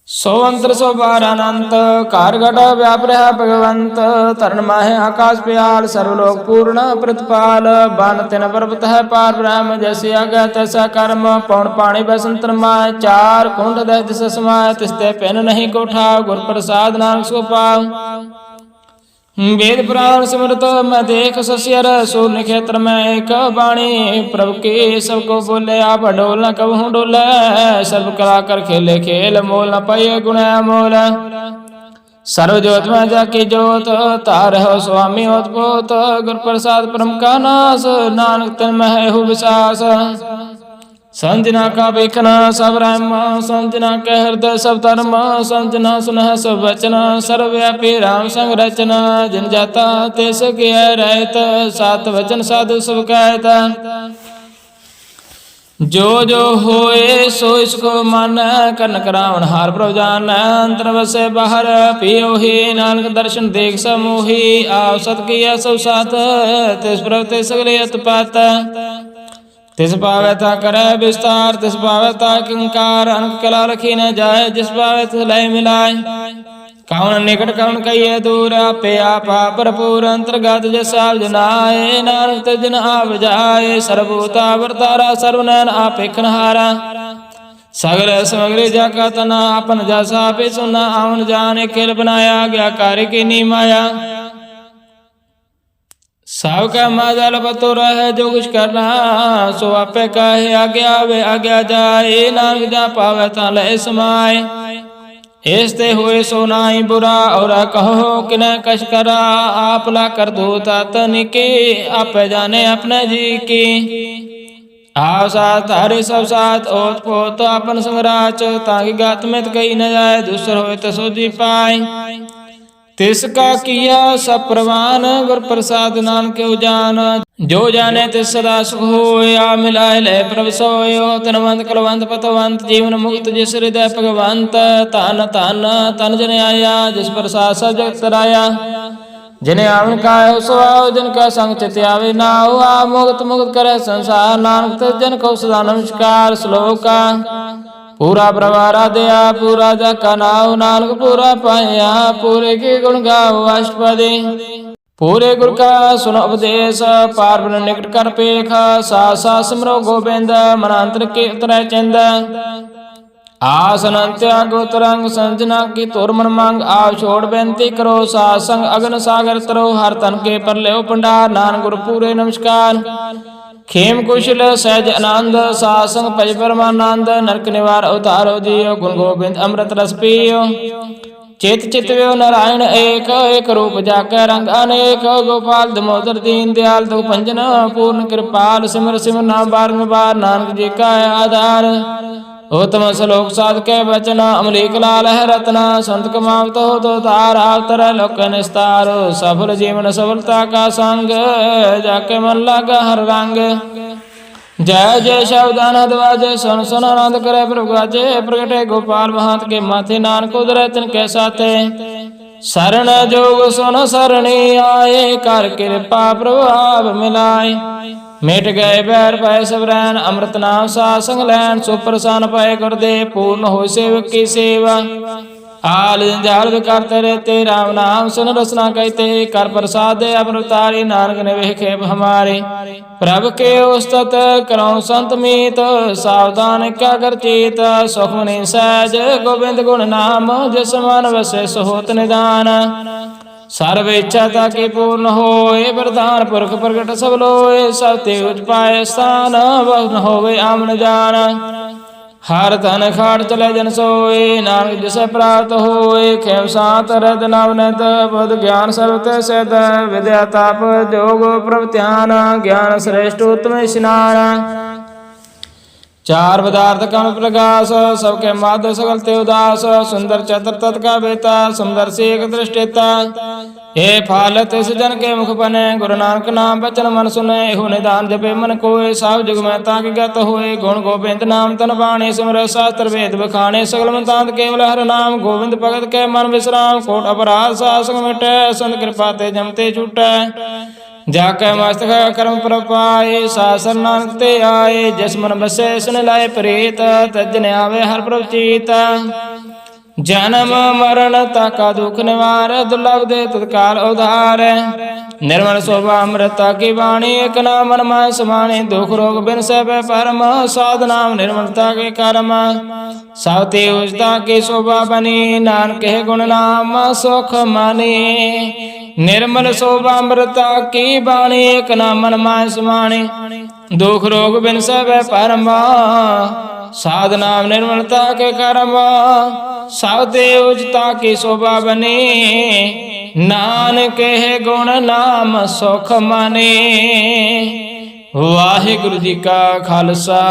सो अंतर सो बार अनंत, कार घट व्याप रहा भगवंत। तरण माहे आकाश प्याल, सर्वलोक पूर्ण प्रतिपाल। बन तिन पर्वत है पार ब्रह्म, जैसे आज्ञा तैसा कर्म। पौन पाणी बसंतर माय, चार कुंड दह दिस समाय। तिसते पिन नहीं कोठा, गुर प्रसाद नानक सो पाव। वेद पुराण सिमरत मैं देख ससियर, सूर निखेत्र में एक बाणी। प्रभु के सबको बोले, आप डोल न कबहू डोले। सर्व कला कर खेले खेल, मोल न पाइए गुण मोल। सर्व ज्योत में जाकी ज्योत, तार हो स्वामी होत पोत। गुर प्रसाद परम का नाश, नानक तन में है हु विश्वास। संजना का बेखना सब राम, संजना के हृदय सब धर्म। संजना सुनह सब वचन, सर्वव्यापी राम संग रचना। जिन जाता तेस किया रहत, सात वचन साधु सब कहत। जो जो होए सो इसको मान, कर्ण करावन हार प्रभु जान। अंतर बसे बाहर पियो ही, नानक दर्शन देख समोही। आओ सत किया सब साथ, तिस प्रभु ते सगले अतपात। तिस पावे ता करे विस्तार, तिस पावे ता किंकार। अनक कला रखी न जाए, जिस पावे तिस लय मिलाए। कौन निकट कौन कहिए दूर, आपे आपा भरपूर। अंतर्गत जस आप जनाए, नानक तिस जिन आप जाए। सर्वभूता वर्तारा सर्वनयन आपे खनहारा। सगल समग्री जाका तना, अपन जैसा आपे सुना। आवन जाने खेल बनाया, गया कार्य की नी माया। सब का माजल बतुर है, जो कुछ करना सो आपे कहे। आज्ञा वे आज्ञा जाए, नानक जा पावे ता लय समाए। ऐसते हुए सो नाई बुरा, और कहो किने कश करा। आप ला कर दो तनिके, आप जाने अपने जी की। आओ साथ हरे सब साथ, ओत पोत अपन संगराच। ताकि गात में कही न जाए, दूसर होए तो सो जी पाए। तिसका किया सब प्रवान, गुर प्रसाद नानक उजान। जो जाने तिस सदा सुख होया, मिलाए ले प्रभ सोयो। तनवंत कलवंत पतवंत, जीवन मुक्त जिस हृदय भगवंत। तन तन तन जन आया, जिस प्रसाद सब जगत तराया। जिन्हें आवन का सो आओ, जिनका संग चित आवे नाओ। आ मुक्त मुक्त करे संसार, नानक तिस जन को सदा नमस्कार। श्लोका पूरा प्रवारा दया, पूरा जाका नाव। नानक पूरा पाया, पूरे के गुण गाओ अष्टपदी। पूरे गुर का सुनो उपदेश, पार ब्रह्म निकट कर पेख। सा सा सिमरो गोबिंद, मनांतर के उतरै चिंद। आसन त्यागो तरंग, संजना की तोर मन मांग। आओ छोड़ बेनती करो, सा संग अगन सागर तरो। हर तन के पर ले पंडार, नानक गुरु पूरे नमस्कार। खेम कुशल सहज आनंद, सासंग पज परमानंद। नरक निवार अवतारो दियो, गुण गोविंद अमृत रस पियो। चेत चितव्यो नारायण एक, एक रूप जाके रंग अनेक। गोपाल दामोदर दीन दयाल, दो पंजन पूर्ण कृपाल। सिमर सिमर नाम बारंबार, नानक जी का आधार। उत्तम श्लोक साध के बचन, अमलीक लाल है रत्न। संत कमावत हो तो तार, अवतर लोक निस्तार। सफल जीवन सफलता का संग, जाके मन लगा हर रंग। जय जय शब्द अनहद बाजे, सुन सुन आनंद करे प्रभु गाजे। प्रगटे गोपाल महंत के माथे, नानक उदरै तिनके साथे। सरन जोग सुन सरणी आए, कर कृपा प्रभाव मिलाए। मिट गए बैर भय सब रैन, अमृत नाम सा संग लैन। सो प्रसन्न पाए गुरुदेव, पूर्ण हो सेवक की सेवा। आल जंजाल विकारते रहते, राम नाम सुन रसना कहते। कर प्रसाद अवतारी, नानक ने वेखे हमारे। प्रभु के उस्तत करो संत मीत, सावधान क्या कर चेत। सुख मनि सहज गोविंद गुण नाम, जिस मन वसे सो होत निदान। सर्व इच्छा ताकि पूर्ण होए, वरदान पुरख प्रगट सब लोए। सब तेज पाए स्थान, बहु न होवे आमन जान। हर धन खाड़ चले जन सोए, नानक जिसे प्राप्त होए। खेम सात रद नवनत, बुध ज्ञान सर्वत सिद्ध। विद्या ताप जोग प्रभ ध्यान, ज्ञान श्रेष्ठ उत्तम स्नान। चार पदार्थ कम प्रकाश, सबके माधव सकल ते उदास। सुंदर चतुर तत् का बेता, सुंदर से एक दृष्टिता। हे फाल तिस जन के मुख बने, गुरु नानक नाम बचन मन सुने। हो निदान जपे मन कोय, सब जुग में ताकि गत होए। गुण गोविंद नाम तन बाणी, सिमर शास्त्र वेद बखाने। सकल मंतांत केवल हर नाम, गोविंद भगत के मन विश्राम। कोट अपराध सासंग मिटे, संत कृपा ते जमते छूटे। जाके मस्तक कर्म प्रपाए, सासर नानक ते आए। जिस मन बसे सुन लाए प्रीत, तजन आवे हर प्रभ चीत। जन्म मरण ताका दुख निवार, दुर्लभ दे तत्काल उधार। निर्मल शोभा अमृत की वाणी, एक नाम मन माय समानी। दुख रोग बिन सब परम, साध नाम निर्मलता के कर्म। सावती उजता की शोभा बनी, नानक के गुण नाम सुख मानी। निर्मल शोभा अमृता की वाणी, एक नाम मन माय समानी। दुख रोग बिन सब परम, साध नाम निर्मलता के कर्म। सावते उजता की शोभा बनी, नानक है गुण नाम सुख माने। वाहिगुरु जी का खालसा,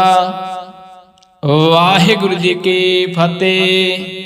वाहिगुरु जी की फतेह।